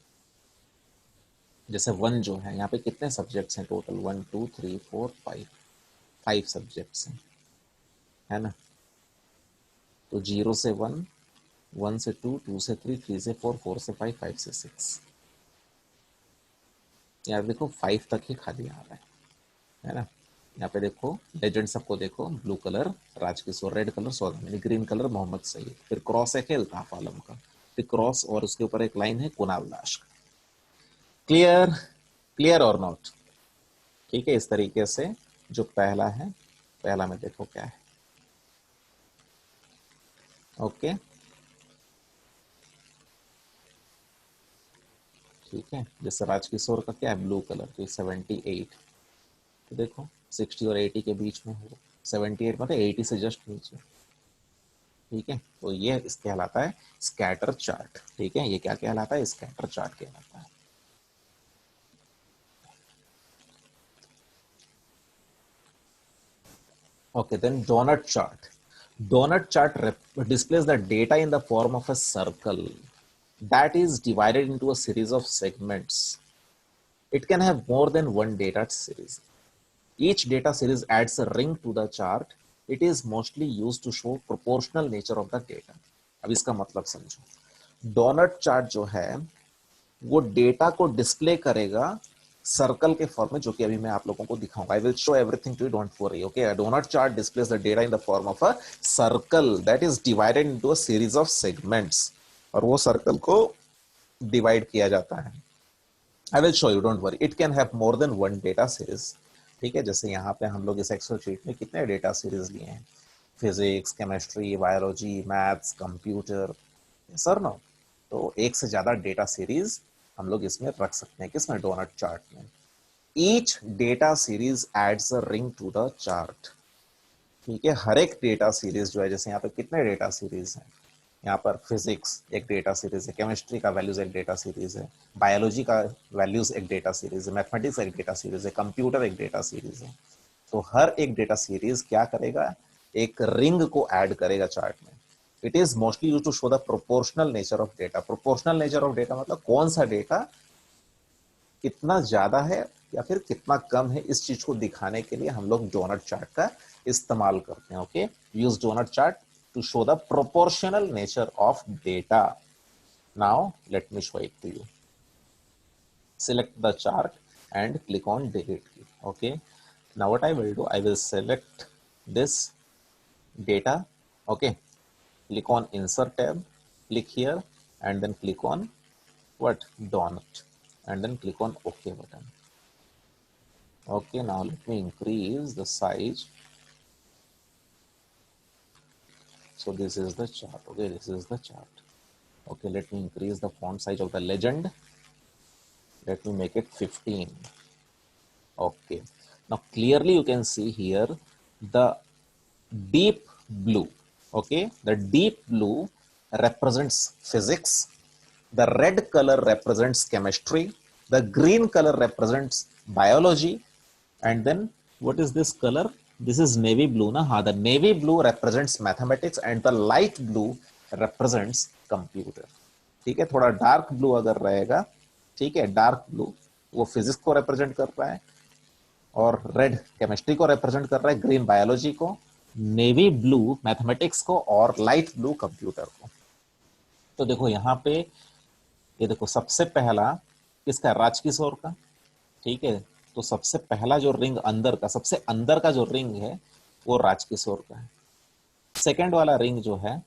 जैसे 1 जो है यहाँ पे कितने सब्जेक्ट्स हैं टोटल, 1 2 3 4 5 सब्जेक्ट्स हैं, है ना। तो 0 से 1, 1 से 2, 2 से 3, 3 से 4, 4 से 5, 5 से 6। यार देखो 5 तक ही खाली आ रहा है ना। यहाँ पे देखो लेजेंड सबको देखो, blue colour Rajkishore, red colour Saudamini, green colour Mohammad Saeed, फिर क्रॉस है अल्ताफ आलम का, फिर क्रॉस और उसके ऊपर एक लाइन है कुणाल दास का। क्लियर, क्लियर और नॉट। ठीक है, इस तरीके से जो पहला है, पहला में देखो क्या है। ओके, ठीक है, जैसे राजकिशोर का क्या है, ब्लू कलर, तो 78। तो देखो 60 और 80 के बीच में हो, 78 मतलब 80 से जस्ट नीचे। ठीक है, तो ये इस कहलाता है स्कैटर चार्ट। ठीक है, ये क्या कहलाता है, स्कैटर चार्ट कहलाता है। Okay, then donut chart. Donut chart displays the data in the form of a circle that is divided into a series of segments. It can have more than one data series. Each data series adds a ring to the chart. It is mostly used to show proportional nature of the data. अब इसका मतलब समझो, donut chart जो है वो data को display करेगा circle के फॉर्म में, जो कि अभी मैं आप लोगों को दिखाऊंगा। I will show everything to you, don't worry. Okay, donut chart displays the data in the form of a circle that is divided into a series of segments, और वो सर्कल को डिवाइड किया जाता है। I will show you, don't worry. It can have more than one data series. ठीक है, जैसे यहाँ पे हम लोग इस एक्सेल शीट में कितने डेटा सीरीज लिए हैं, physics chemistry biology maths computer, sir no. तो एक से ज्यादा डेटा सीरीज हम लोग इसमें रख सकते हैं, किसमें, डोनट चार्ट में। Each data series adds a ring to the chart. ठीक है, हर एक डेटा सीरीज जो है, जैसे यहाँ पे कितने डेटा सीरीज हैं, यहाँ पर फिजिक्स एक डेटा सीरीज है, केमिस्ट्री का वैल्यूज एक डेटा सीरीज है, बायोलॉजी का वैल्यूज एक डेटा सीरीज है, मैथमेटिक्स एक डेटा सीरीज है, कंप्यूटर एक डेटा सीरीज है। तो हर एक डेटा सीरीज क्या करेगा, एक रिंग को ऐड करेगा चार्ट में। It is mostly use to show the proportional nature of data. Proportional nature of data मतलब कौन सा डेटा कितना ज्यादा है या फिर कितना कम है, इस चीज को दिखाने के लिए हम लोग डोनट चार्ट का इस्तेमाल करते हैं। Okay, use donut chart to show the proportional nature of data. Now let me show it to you. Select the chart and click on delete key. Okay, now what I will do, I will select this data. Okay, click on insert tab, click here, and then click on what, donut, and then click on OK button. Okay, now let me increase the size. So this is the chart. Okay, this is the chart. Okay, let me increase the font size of the legend. Let me make it 15. Okay, now clearly you can see here the deep blue. Okay, the deep blue represents physics, The red color represents chemistry, the green color represents biology, and then what is this color? This is navy blue na. हाँ, the navy blue represents mathematics and the light blue represents computer. ठीक है, थोड़ा dark blue अगर रहेगा, ठीक है, dark blue वो physics को रिप्रेजेंट कर रहा है, और रेड केमिस्ट्री को रिप्रेजेंट कर रहा है, ग्रीन बायोलॉजी को, नेवी ब्लू मैथमेटिक्स को, और लाइट ब्लू कंप्यूटर को। तो देखो यहाँ पे, ये देखो सबसे पहला किसका, राजकिशोर का, ठीक है। तो सबसे पहला जो रिंग अंदर का, सबसे अंदर का जो रिंग है वो राजकिशोर का है। सेकंड वाला रिंग जो है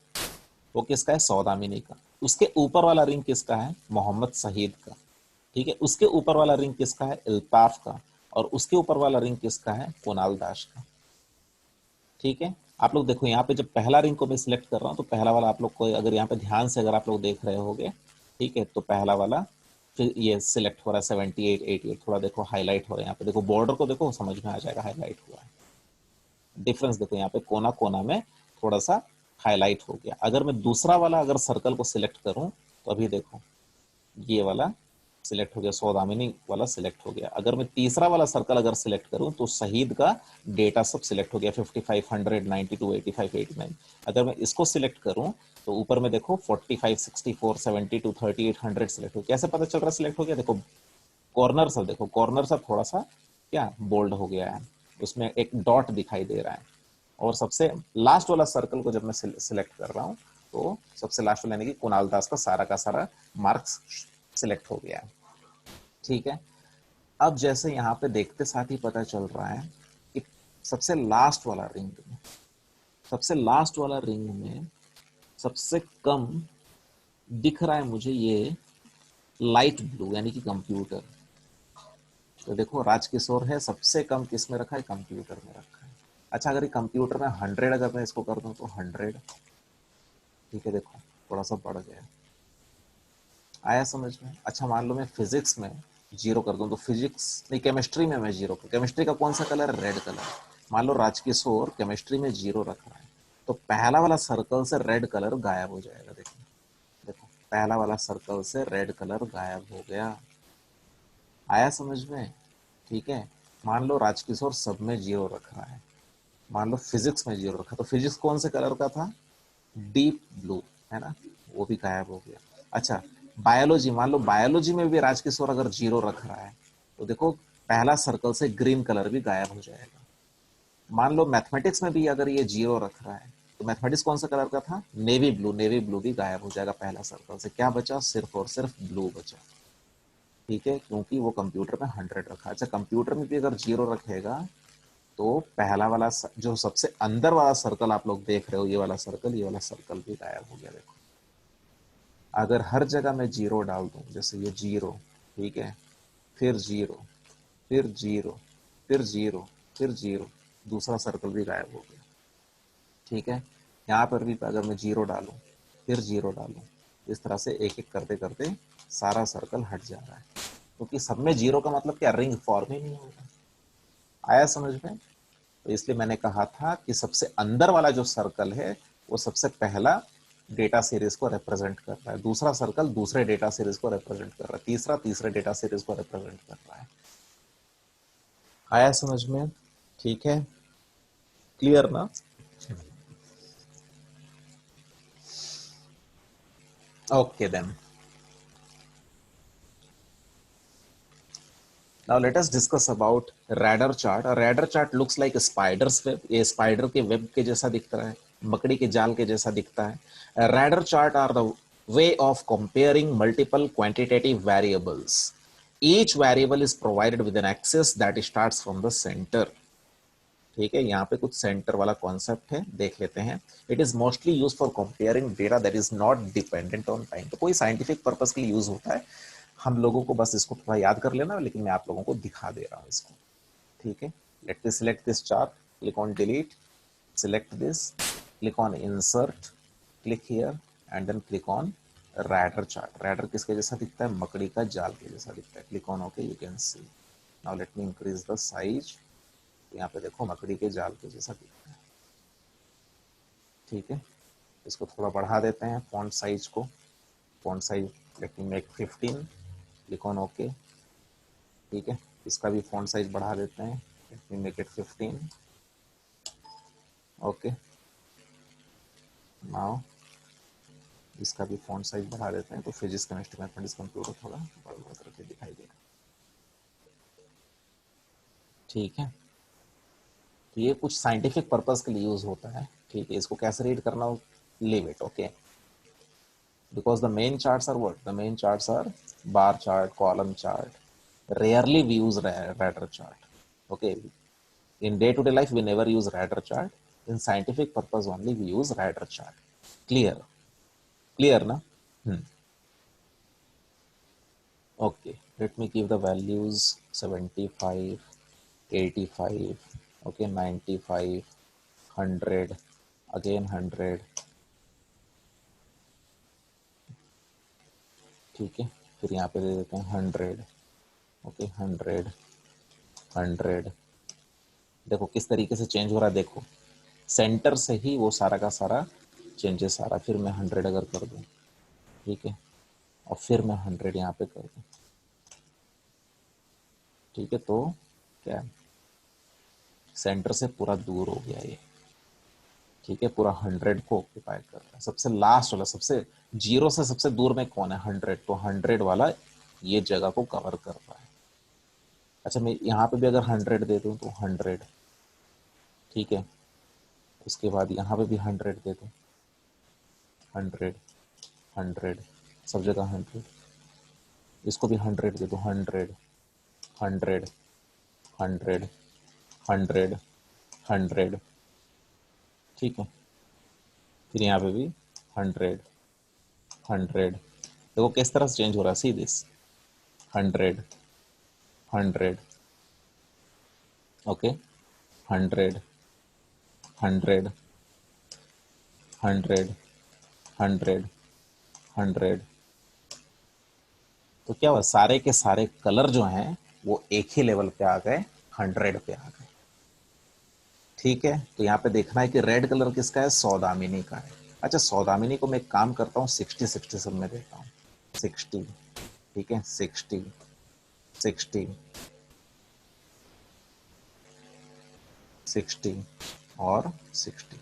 वो किसका है, सौदामिनी का। उसके ऊपर वाला रिंग किसका है, मोहम्मद शहीद का, ठीक है। उसके ऊपर वाला रिंग किसका है, इल्ताफ का, और उसके ऊपर वाला रिंग किसका है, कुणाल दास का, ठीक है। आप लोग देखो यहाँ पे जब पहला रिंग को मैं सिलेक्ट कर रहा हूँ तो पहला वाला आप लोग को अगर यहाँ पे ध्यान से अगर आप लोग देख रहे होगे, ठीक है, तो पहला वाला फिर ये सिलेक्ट हो रहा है 78 88, थोड़ा देखो हाईलाइट हो रहा है यहाँ पे, देखो बॉर्डर को देखो समझ में आ जाएगा हाईलाइट हुआ है। डिफरेंस देखो यहाँ पे कोना कोना में थोड़ा सा हाईलाइट हो गया। अगर मैं दूसरा वाला अगर सर्कल को सिलेक्ट करूं तो अभी देखो ये वाला सिलेक्ट हो गया, सौदामिनी वाला सिलेक्ट हो गया। अगर मैं तीसरा वाला सर्कल अगर सिलेक्ट करूं तो शहीद का डेटा सब सिलेक्ट हो गया, 55 100 92 85 89। अगर मैं इसको सिलेक्ट करूं तो ऊपर में देखो 45 64 72 38 100 सिलेक्ट हो गया। कैसे पता चल रहा है सिलेक्ट हो गया, देखो कॉर्नर सब, देखो कॉर्नर सब थोड़ा सा क्या बोल्ड हो गया है, उसमें एक डॉट दिखाई दे रहा है। और सबसे लास्ट वाला सर्कल को जब मैं सिलेक्ट कर रहा हूं तो सबसे लास्ट वाला यानी कि कुणाल दास का सारा मार्क्स सिलेक्ट हो गया है, ठीक है। अब जैसे यहाँ पे देखते साथ ही पता चल रहा है कि सबसे लास्ट वाला रिंग में, सबसे लास्ट वाला रिंग में सबसे कम दिख रहा है मुझे ये लाइट ब्लू यानी कि कंप्यूटर। तो देखो राजकिशोर है, सबसे कम किस में रखा है, कंप्यूटर में रखा है। अच्छा अगर ये कंप्यूटर में 100 अगर मैं इसको कर दूं तो 100, ठीक है, देखो थोड़ा सा बढ़ गया, आया समझ में। अच्छा मान लो मैं फिजिक्स में जीरो कर दूं तो फिजिक्स नहीं, केमिस्ट्री में मैं जीरो, केमिस्ट्री का कौन सा कलर है, रेड कलर। मान लो राजकिशोर केमिस्ट्री में जीरो रख रहा है तो पहला वाला सर्कल से रेड कलर गायब हो जाएगा। देखो देखो पहला वाला सर्कल से रेड कलर गायब हो गया, आया समझ में, ठीक है। मान लो राजकिशोर सब में जीरो रख रहा है, मान लो फिजिक्स में जीरो रखा तो फिजिक्स कौन से कलर का था, डीप ब्लू, है ना, वो भी गायब हो गया। अच्छा बायोलॉजी, मान लो बायोलॉजी में भी राजकिशोर अगर जीरो रख रहा है तो देखो पहला सर्कल से ग्रीन कलर भी गायब हो जाएगा। मान लो मैथमेटिक्स में भी अगर ये जीरो रख रहा है तो मैथमेटिक्स कौन सा कलर का था, नेवी ब्लू, नेवी ब्लू भी गायब हो जाएगा पहला सर्कल से। क्या बचा, सिर्फ और सिर्फ ब्लू बचा, ठीक है, क्योंकि वो कंप्यूटर में 100 रखा। अच्छा कंप्यूटर में भी अगर जीरो रखेगा तो पहला वाला जो सबसे अंदर वाला सर्कल आप लोग देख रहे हो, ये वाला सर्कल, ये वाला सर्कल भी गायब हो गया। देखो अगर हर जगह मैं जीरो डाल दूं, जैसे ये जीरो, ठीक है, फिर जीरो, फिर जीरो, फिर जीरो, फिर जीरो, दूसरा सर्कल भी गायब हो गया, ठीक है। यहाँ पर भी अगर मैं जीरो डालूं फिर जीरो डालूं, इस तरह से एक एक करते करते सारा सर्कल हट जा रहा है, क्योंकि सब में जीरो का मतलब क्या, रिंग फॉर्म ही नहीं होगा। आया समझ में। तो इसलिए मैंने कहा था कि सबसे अंदर वाला जो सर्कल है वो सबसे पहला डेटा सीरीज को रिप्रेजेंट कर रहा है, दूसरा सर्कल दूसरे डेटा सीरीज को रिप्रेजेंट कर रहा है, तीसरा तीसरे डेटा सीरीज को रिप्रेजेंट कर रहा है। आया समझ में, ठीक है, क्लियर ना। Okay then now let us discuss about radar chart. A radar chart looks like a spider's web, ये स्पाइडर के वेब के जैसा दिखता है, मकड़ी के जाल के जैसा दिखता है। Radar chart are the way of comparing multiple quantitative variables. Each variable is provided with an axis that starts from the center, ठीक है। यहाँ पे कुछ सेंटर वाला कॉन्सेप्ट है, देख लेते हैं। It is mostly use for comparing data that is not dependent on time. तो कोई साइंटिफिक पर्पस के लिए यूज होता है, हम लोगों को बस इसको थोड़ा याद कर लेना, लेकिन मैं आप लोगों को दिखा दे रहा हूँ इसको, ठीक है। Let me select this chart, click on delete, select this, click on insert, click here and then click on radar chart. Radar किसके जैसा दिखता है, मकड़ी का जाल के जैसा दिखता है। Click on okay, you can see. Now let me increase the size, यहाँ पे देखो मकड़ी के जाल के जैसा दिखता है, ठीक है। इसको थोड़ा बढ़ा देते हैं फॉन्ट साइज को, font size let me make 15, click on okay. ठीक है, इसका भी फॉन्ट साइज बढ़ा देते हैं, let me make it 15। Okay, now इसका भी फॉन्ट साइज बढ़ा देते हैं, तो फिजिक्स केमिस्ट्री मैथमेटिक्स कंप्यूटर थोड़ा बड़ा करके दिखाई देगा। ठीक है, तो ये कुछ साइंटिफिक पर्पस के लिए यूज होता है। ठीक है, इसको कैसे रीड करना हो, leave it, okay. Because the main charts are what? The main charts are bar chart, column chart. Rarely we use radar chart. Okay. In day-to-day life, we never use radar chart. In scientific purpose only, we use radar chart. Clear? Clear, na? Okay. Let me give the values 75, 85, okay, 95, 100, again 100. ठीक है, फिर यहाँ पे दे देते हैं 100, okay, 100, 100। देखो किस तरीके से चेंज हो रहा है, देखो सेंटर से ही वो सारा का सारा चेंजेस आ रहा। फिर मैं 100 अगर कर दूं, ठीक है, और फिर मैं 100 यहाँ पे कर दूं, ठीक है, तो क्या सेंटर से पूरा दूर हो गया ये। ठीक है, पूरा 100 को ऑक्यूपाई कर रहा है। सबसे लास्ट वाला, सबसे जीरो से सबसे दूर में कौन है, 100, तो 100 वाला ये जगह को कवर कर रहा है। अच्छा, मैं यहाँ पे भी अगर 100 दे दूं तो 100, ठीक है, उसके बाद यहाँ पे भी 100 दे दूं, 100, 100, सब जगह 100, इसको भी 100 दे दो, 100, 100, 100, 100, 100, ठीक है, फिर यहाँ पे भी 100, 100। देखो किस तरह से चेंज हो रहा है, सी दिस, 100, 100, ओके, 100, 100, 100, 100, 100। तो क्या हुआ, सारे के सारे कलर जो हैं वो एक ही लेवल पे आ गए, 100 पे आ गए। ठीक है, तो यहाँ पे देखना है कि रेड कलर किसका है, सौदामिनी का है। अच्छा, सौदामिनी को मैं एक काम करता हूँ, 60-60 सब में देता हूँ, 60, ठीक है, 60, 60, 60 और 60।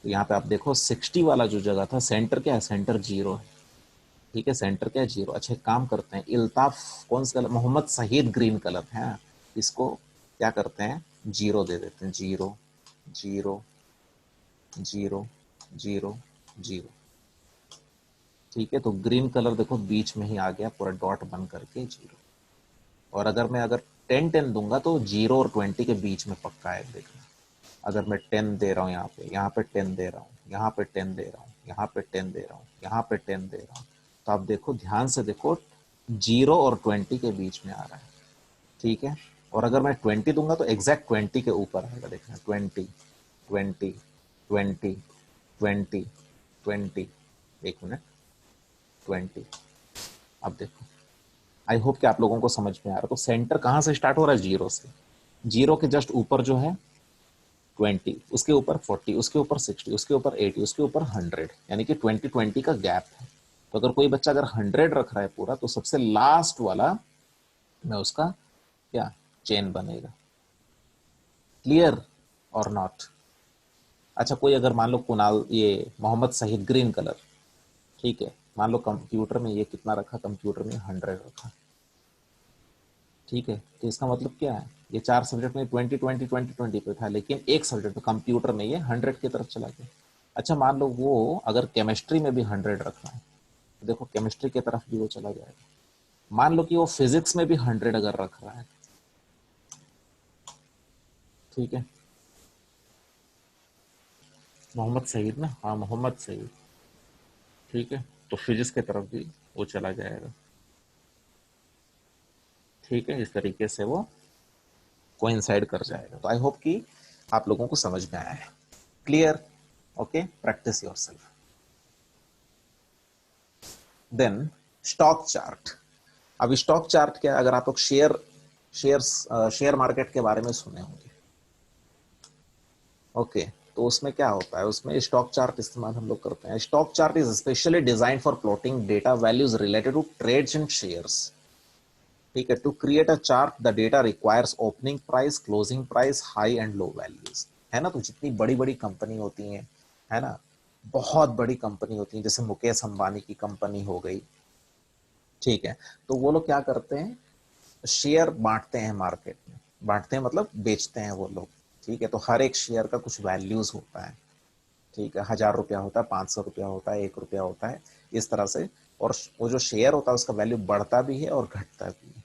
तो यहाँ पे आप देखो 60 वाला जो जगह था, सेंटर क्या है, सेंटर 0 है। ठीक है, सेंटर क्या है, 0। अच्छा, एक काम करते हैं, इल्ताफ कौन सा कलर, मोहम्मद शहीद ग्रीन कलर है, इसको क्या करते हैं, 0 दे देते हैं, 0, 0, 0, 0, 0। ठीक है, तो ग्रीन कलर देखो बीच में ही आ गया, पूरा डॉट बन करके 0। और अगर मैं 10-10 दूंगा तो 0 और 20 के बीच में पक्का है, देखना। अगर मैं 10 दे रहा हूँ, यहाँ पे 10 दे रहा हूँ, यहाँ पे 10 दे रहा हूँ, यहाँ पे 10 दे रहा हूँ, यहाँ पे 10 दे रहा हूँ, तो आप देखो, ध्यान से देखो, 0 और 20 के बीच में आ रहा है। ठीक है, और अगर मैं 20 दूंगा तो एग्जैक्ट 20 के ऊपर आएगा, देखना, 20, 20, 20, 20, 20, एक मिनट, 20। अब देखो, आई होप कि आप लोगों को समझ में आ रहा है। तो सेंटर कहां से स्टार्ट हो रहा है, 0 से। 0 के जस्ट ऊपर जो है 20, उसके ऊपर 40, उसके ऊपर 60, उसके ऊपर 80, उसके ऊपर 100, यानी कि 20-20 का गैप है। तो अगर कोई बच्चा अगर 100 रख रहा है पूरा, तो सबसे लास्ट वाला में उसका क्या चेन बनेगा। क्लियर और नॉट। अच्छा, कोई अगर मान लो कुणाल, ये मोहम्मद शहीद ग्रीन कलर, ठीक है, मान लो कंप्यूटर में ये कितना रखा, कंप्यूटर में 100 रखा, ठीक है, तो इसका मतलब क्या है, ये 4 सब्जेक्ट में 20-20-20-20 पे था, लेकिन एक सब्जेक्ट में कंप्यूटर में ये 100 की तरफ चला गया। अच्छा, मान लो वो अगर केमिस्ट्री में भी 100 रखना है, तो देखो केमिस्ट्री की तरफ भी वो चला जाएगा। मान लो कि वो फिजिक्स में भी 100 अगर रख रहा है, ठीक है, मोहम्मद सईद ना, हाँ मोहम्मद सईद, ठीक है, तो फिजिक्स की तरफ भी वो चला जाएगा। ठीक है, इस तरीके से वो कोइंसाइड कर जाएगा। तो आई होप कि आप लोगों को समझ में आया है। Clear, okay, practice yourself. Then stock chart. अब स्टॉक चार्ट क्या है, अगर आप लोग शेयर मार्केट के बारे में सुने होंगे, ओके, तो उसमें क्या होता है, उसमें स्टॉक चार्ट इस्तेमाल हम लोग करते हैं. Stock chart is specially design for plotting data values related to trades and shares. ठीक है. To create a chart the data requires opening price, closing price, high and low values. है ना. तो जितनी बड़ी बड़ी कंपनी होती हैं, है ना, बहुत बड़ी कंपनी होती है, जैसे मुकेश अंबानी की कंपनी हो गई. ठीक है. तो वो लोग क्या करते हैं, शेयर बांटते हैं मार्केट में. बांटते हैं मतलब बेचते हैं वो लोग. ठीक है. तो हर एक शेयर का कुछ वैल्यूज होता है. ठीक है. 1,000 रुपया होता है, 500 रुपया होता है, 1 रुपया होता है, इस तरह से. और वो जो शेयर होता है उसका वैल्यू बढ़ता भी है और घटता भी है.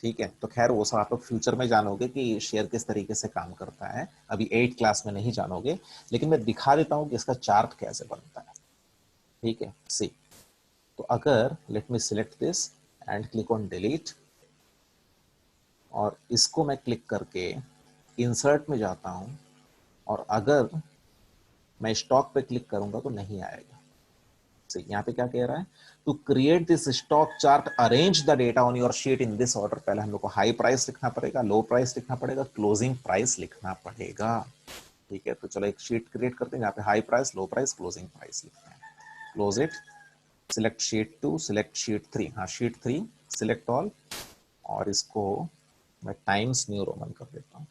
ठीक है. तो खैर वो सब आप लोग फ्यूचर में जानोगे कि शेयर किस तरीके से काम करता है. अभी 8 क्लास में नहीं जानोगे, लेकिन मैं दिखा देता हूं कि इसका चार्ट कैसे बनता है. ठीक है. सी. तो अगर late me select this and click on delete, और इसको मैं क्लिक करके इंसर्ट में जाता हूं, और अगर मैं स्टॉक पे क्लिक करूंगा तो नहीं आएगा. यहाँ पे क्या कह रहा है, to create this stock chart arrange the data on your sheet in this order. पहले हम लोग को हाई प्राइस लिखना पड़ेगा, लो प्राइस लिखना पड़ेगा, क्लोजिंग प्राइस लिखना पड़ेगा. ठीक है. तो चलो एक शीट क्रिएट करते हैं यहाँ पे high price, low price, closing price लिखते हैं. Close it. Select sheet 2, select sheet 3. हाँ, शीट 3 सिलेक्ट ऑल, और इसको मैं टाइम्स न्यू रोमन कर देता हूँ.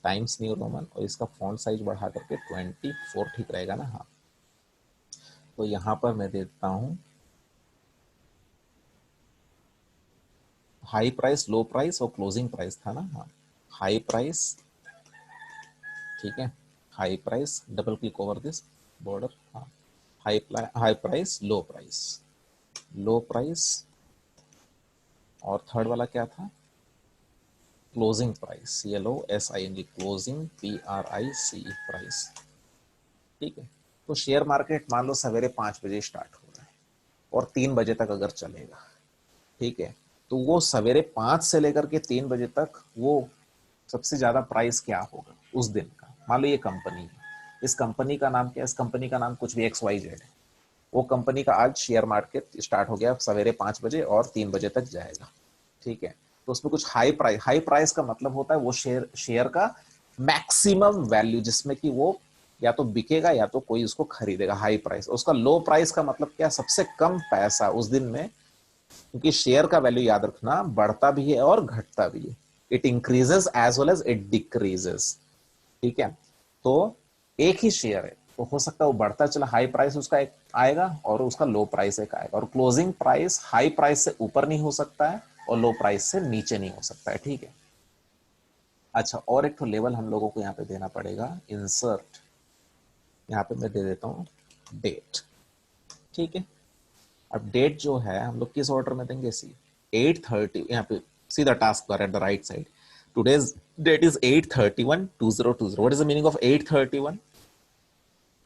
टाइम्स न्यू रोमन, और इसका फॉन्ट साइज बढ़ा करके 24 ठीक रहेगा ना. हाँ. तो यहां पर मैं देता हूं हाई प्राइस, लो प्राइस और क्लोजिंग प्राइस था ना. हाँ. High price. ठीक है. High price, double click over this border. हाँ. High price, low price, low price, और थर्ड वाला क्या था, closing price. CLOSING, closing PRICE price. ठीक है. तो शेयर मार्केट मान लो सवेरे 5 बजे स्टार्ट हो रहा है और 3 बजे तक अगर चलेगा. ठीक है. तो वो सवेरे 5 से लेकर के 3 बजे तक वो सबसे ज्यादा प्राइस क्या होगा उस दिन का. मान लो ये कंपनी है, इस कंपनी का नाम क्या है, इस कंपनी का नाम कुछ भी XYZ है. वो कंपनी का आज शेयर मार्केट स्टार्ट हो गया सवेरे 5 बजे और 3 बजे तक जाएगा. ठीक है. तो उसमें कुछ हाई प्राइस का मतलब होता है वो शेयर का मैक्सिमम वैल्यू, जिसमें कि वो या तो बिकेगा या तो कोई उसको खरीदेगा. High price. उसका लो प्राइस का मतलब क्या, सबसे कम पैसा उस दिन में. क्योंकि शेयर का वैल्यू याद रखना बढ़ता भी है और घटता भी है. It increases as well as it decreases. ठीक है. तो एक ही शेयर है तो हो सकता है वो बढ़ता चला, हाई प्राइस उसका एक आएगा और उसका लो प्राइस एक आएगा, और क्लोजिंग प्राइस हाई प्राइस से ऊपर नहीं हो सकता है और लो प्राइस से नीचे नहीं हो सकता है. ठीक है. अच्छा, और एक तो लेवल हम लोगों को यहाँ पे देना पड़ेगा, इंसर्ट. यहाँ पे मैं दे देता हूँ डेट. ठीक है. अब डेट जो है हम लोग किस ऑर्डर में देंगे, सी 8:30. यहाँ पे see the task bar at the right side. Today's date is 8/31/2020. What is the meaning of 8/31?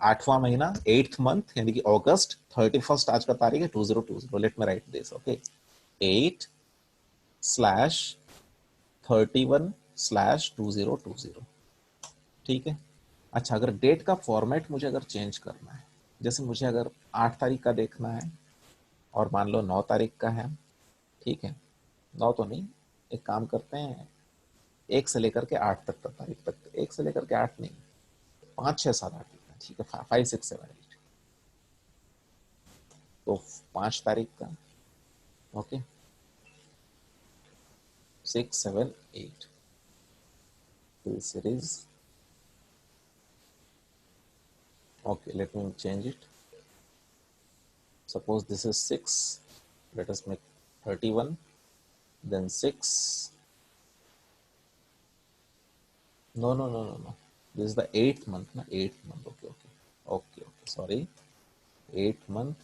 8वां महीना, 8th मंथ, यानी कि अगस्त. 31 आज का तारीख है, 2020. Let me right this. Okay. 8/31/2020. ठीक है. अच्छा, अगर डेट का फॉर्मेट मुझे अगर चेंज करना है, जैसे मुझे अगर 8 तारीख का देखना है और मान लो 9 तारीख का है. ठीक है. 9 तो नहीं, एक काम करते हैं, 1 से लेकर के 8 तक का तारीख तक. 1 से लेकर के 8 नहीं, 5, 6, 7, 8. ठीक है. 5, 6, 7, 8. तो 5 तारीख का. Okay. 6, 7, 8 series. Okay, let me change it. Suppose this is 6. Let us make 31. Then 6. No, no, no, no, no. This is the 8th month, na? 8th month. Okay, okay. Okay, okay. Sorry. 8th month.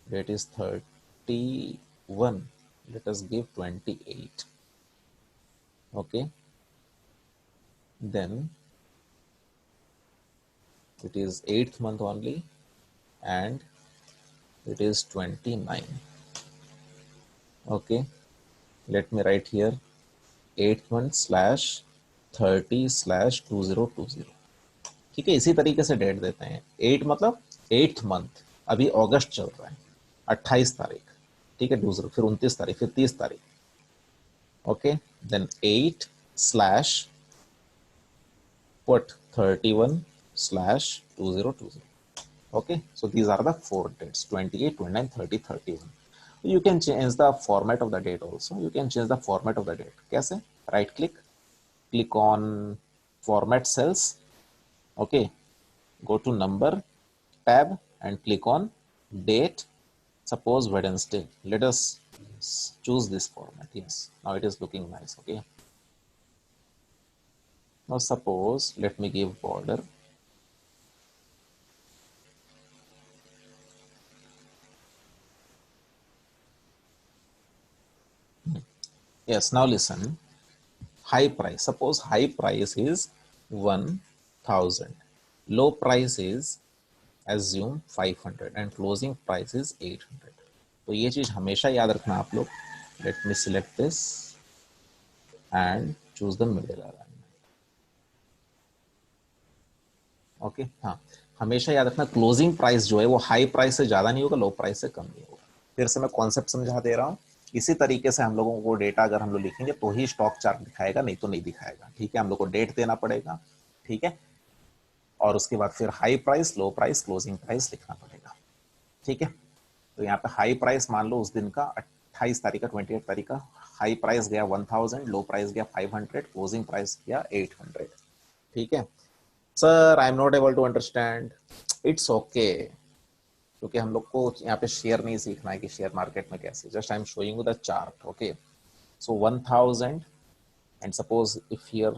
That is 31. Let us give 28. Okay. Then it is 8th month only, and it is 29. Okay. Let me write here 8th month /30/2020. ठीक है. इसी तरीके से date देते हैं. 8 मतलब 8th month. अभी अगस्त चल रहा है, 28 तारीख. ठीक है. दूसरा, फिर 29 तारीख, फिर 30 तारीख. Okay. Then 8 slash put 31 2020. Okay, so these are the 4 dates: 28, 29, 30, 31. You can change the format of the date also. You can change the format of the date. Kaise? Right click, click on format cells. Okay, go to number tab and click on date. Suppose Wednesday. Let us choose this format. Yes, now it is looking nice. Okay, now suppose let me give border. Yes, now listen. High price, suppose high price is 1000, low price is assume 500 and closing price is 800. तो ये चीज हमेशा याद रखना आप लोग. Let me select this and choose the middle alignment. Okay, हाँ, हमेशा याद रखना क्लोजिंग प्राइस जो है वो हाई प्राइस से ज्यादा नहीं होगा, लो प्राइस से कम नहीं होगा. फिर से मैं कॉन्सेप्ट समझा दे रहा हूँ. इसी तरीके से हम लोगों को डेटा अगर हम लोग लिखेंगे तो ही स्टॉक चार्ट दिखाएगा, नहीं तो नहीं दिखाएगा. ठीक है, हम लोग को डेट देना पड़ेगा. ठीक है, और उसके बाद फिर high price, low price, closing price लिखना पड़ेगा. ठीक है, तो यहाँ पे हाई प्राइस मान लो उस दिन का 28 तारीख का, 28 तारीख का हाई प्राइस गया 1000, लो प्राइस गया 500, क्लोजिंग प्राइस गया 800. ठीक है. Sir I am not able to understand. It's okay, क्योंकि हम लोग को यहाँ पे शेयर नहीं सीखना है कि शेयर मार्केट में कैसे. Just I am showing you the chart. Okay, so 1000 and suppose if here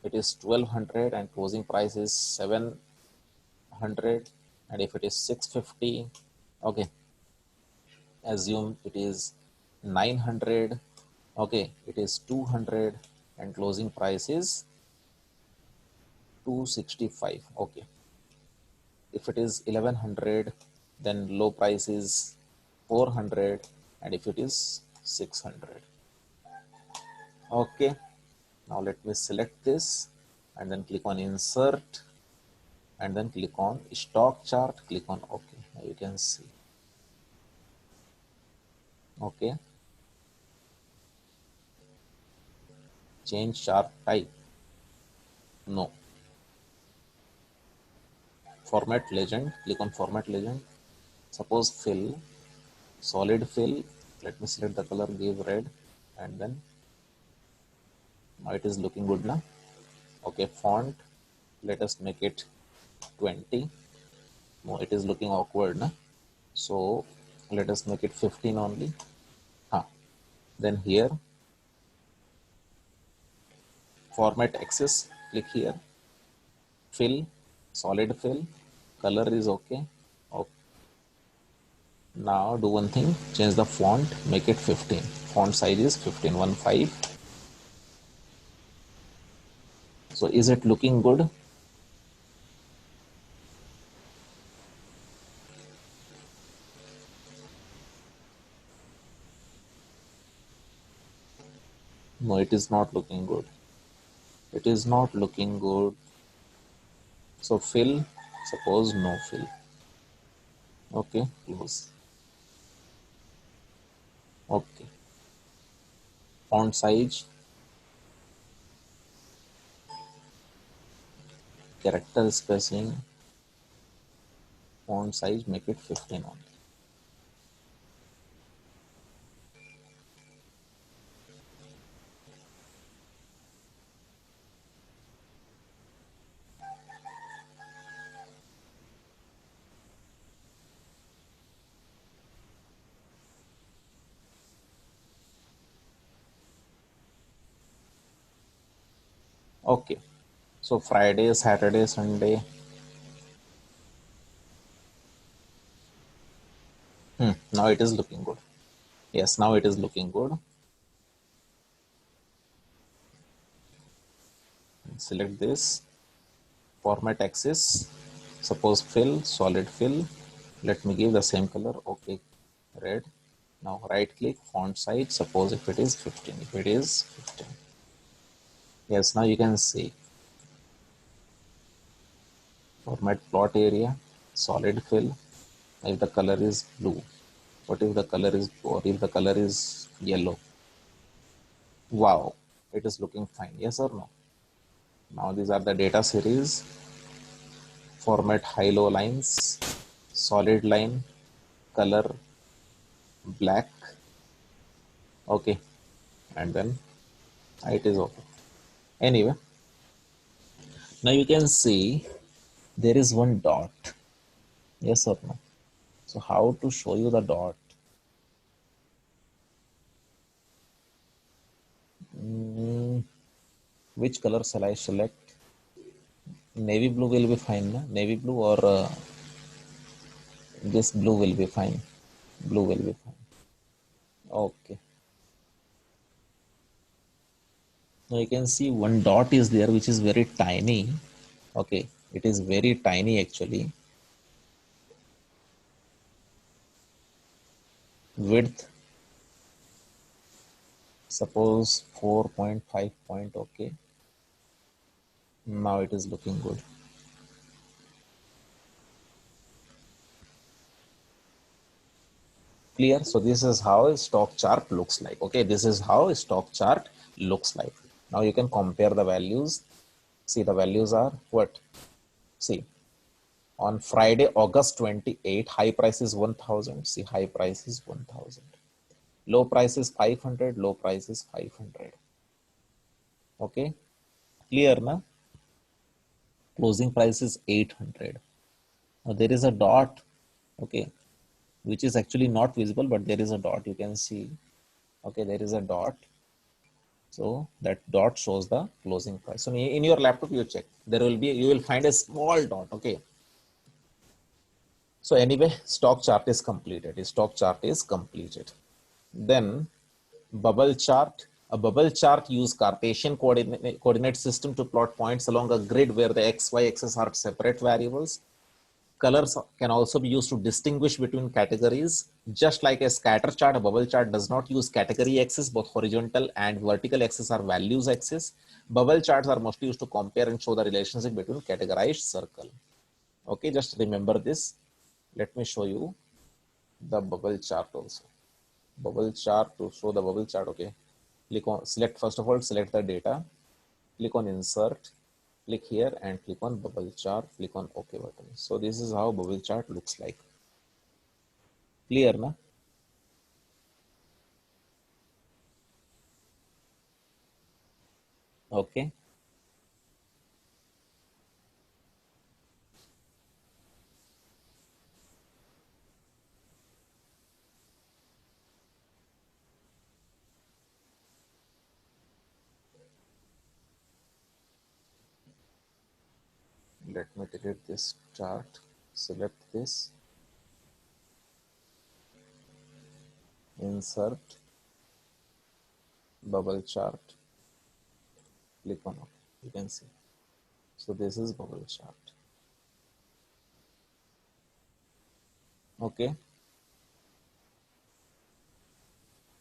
it is 1200 and closing price is 700, and if it is 650, okay, assume it is 900, okay, it is 200 and closing price is 265. Okay, if it is 1100 then low price is 400, and if it is 600. Okay, now let me select this and then click on insert and then click on stock chart, click on OK. Now you can see. Okay, change chart type, no. Format legend, click on format legend. Suppose fill, solid fill, let me select the color, give red, and then now it is looking good now. Okay, font, let us make it 20. No, it is looking awkward now, so let us make it 15 only. Then here format axis, click here, fill, solid fill, color is okay. Okay, now do one thing, change the font, make it 15. Font size is 15, 15. So is it looking good? No, it is not looking good. It is not looking good. So fill, suppose no fill. Okay, close. Okay, font size, character spacing, font size, make it 15 only. Okay, so Friday, Saturday, Sunday. Now it is looking good. Yes, now it is looking good. Select this, format axis, suppose fill, solid fill. Let me give the same color. Okay, red. Now right click, font size, suppose if it is 15, if it is 15. Yes, now you can see. Format plot area, solid fill. If the color is blue, what if the color is, or if the color is yellow? Wow, it is looking fine. Yes or no? Now these are the data series. format high-low lines, solid line, color black, okay, and then height is okay. Anyway, now you can see there is one dot, yes or no? So how to show you the dot? Which color shall I select? Navy blue will be fine, na? Navy blue or this blue will be fine. Blue will be fine. Okay. Now you can see one dot is there which is very tiny. Okay, it is very tiny actually. Width suppose 4.5 point. Okay, now it is looking good. Clear? So this is how a stock chart looks like. Okay, this is how a stock chart looks like. Now you can compare the values. See, the values are what? See, on Friday, August 28, high price is 1000. See, high price is 1000. Low price is 500. Low price is 500. Okay, clear na? Closing price is 800. Now there is a dot, okay, which is actually not visible, but there is a dot. You can see, okay, there is a dot. So that dot shows the closing price. So in your laptop, you check. There will be, you will find a small dot. Okay. So anyway, stock chart is completed. Stock chart is completed. Then bubble chart. A bubble chart use Cartesian coordinate system to plot points along a grid where the x, y axis are separate variables. Colors can also be used to distinguish between categories. Just like a scatter chart, a bubble chart does not use category axis. Both horizontal and vertical axis are values axis. Bubble charts are mostly used to compare and show the relationship between categorized circle. Okay, just remember this. Let me show you the bubble chart also. Bubble chart, to show the bubble chart, okay. Click on, select, first of all, select the data. Click on insert. Click here and click on bubble chart, click on OK button. So this is how bubble chart looks like. Clear, na? Okay. Let me delete this chart. Select this. Insert. Bubble chart. Click on OK. You can see. So this is bubble chart. Okay.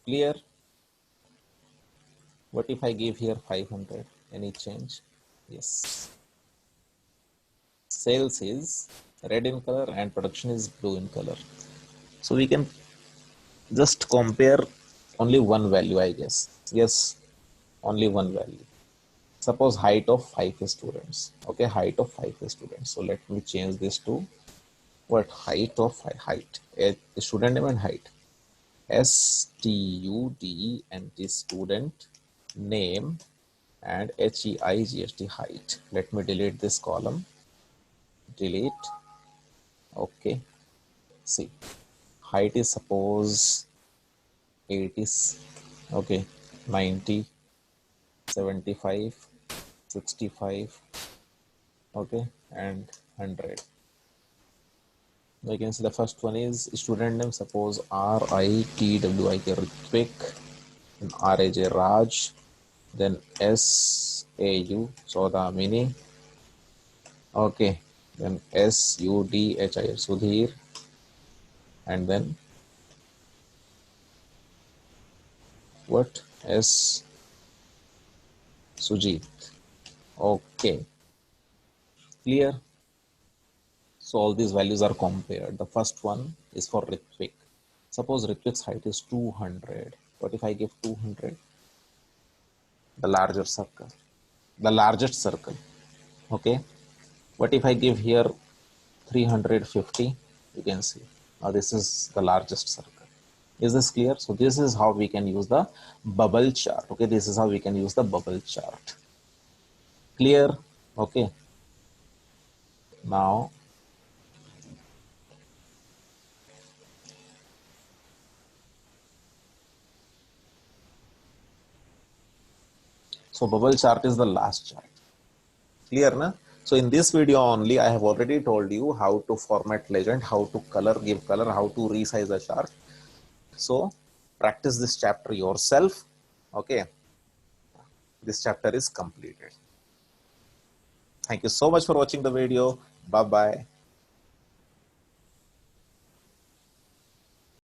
Clear? What if I give here 500? Any change? Yes. Sales is red in color and production is blue in color. So we can just compare only one value, I guess. Yes, only one value. Suppose height of 5 students. Okay, height of 5 students. So let me change this to what? Height of height. A student name and height. STUDENT, student name, and HEIGST, height. Let me delete this column. Delete. Okay. See, height is suppose 80, okay, 90, 75, 65, okay, and 100. You can see the first one is student name, suppose RITWIK, Ritvik, and RAJ, Raj, then SAU, Saudamini, okay, then SUDHI, Sudhir, and then what? S Sujit. Okay, clear? So all these values are compared. The first one is for Ritvik. Suppose Ritvik's height is 200. What if I give 200? The largest circle. Okay. What if I give here 350. You can see now this is the largest circle. Is this clear? So this is how we can use the bubble chart. Okay, this is how we can use the bubble chart. Clear? Okay, now so bubble chart is the last chart. Clear na? So in this video only I have already told you how to format legend, how to give color, how to resize a chart. So practice this chapter yourself. Okay, this chapter is completed. Thank you so much for watching the video. Bye bye.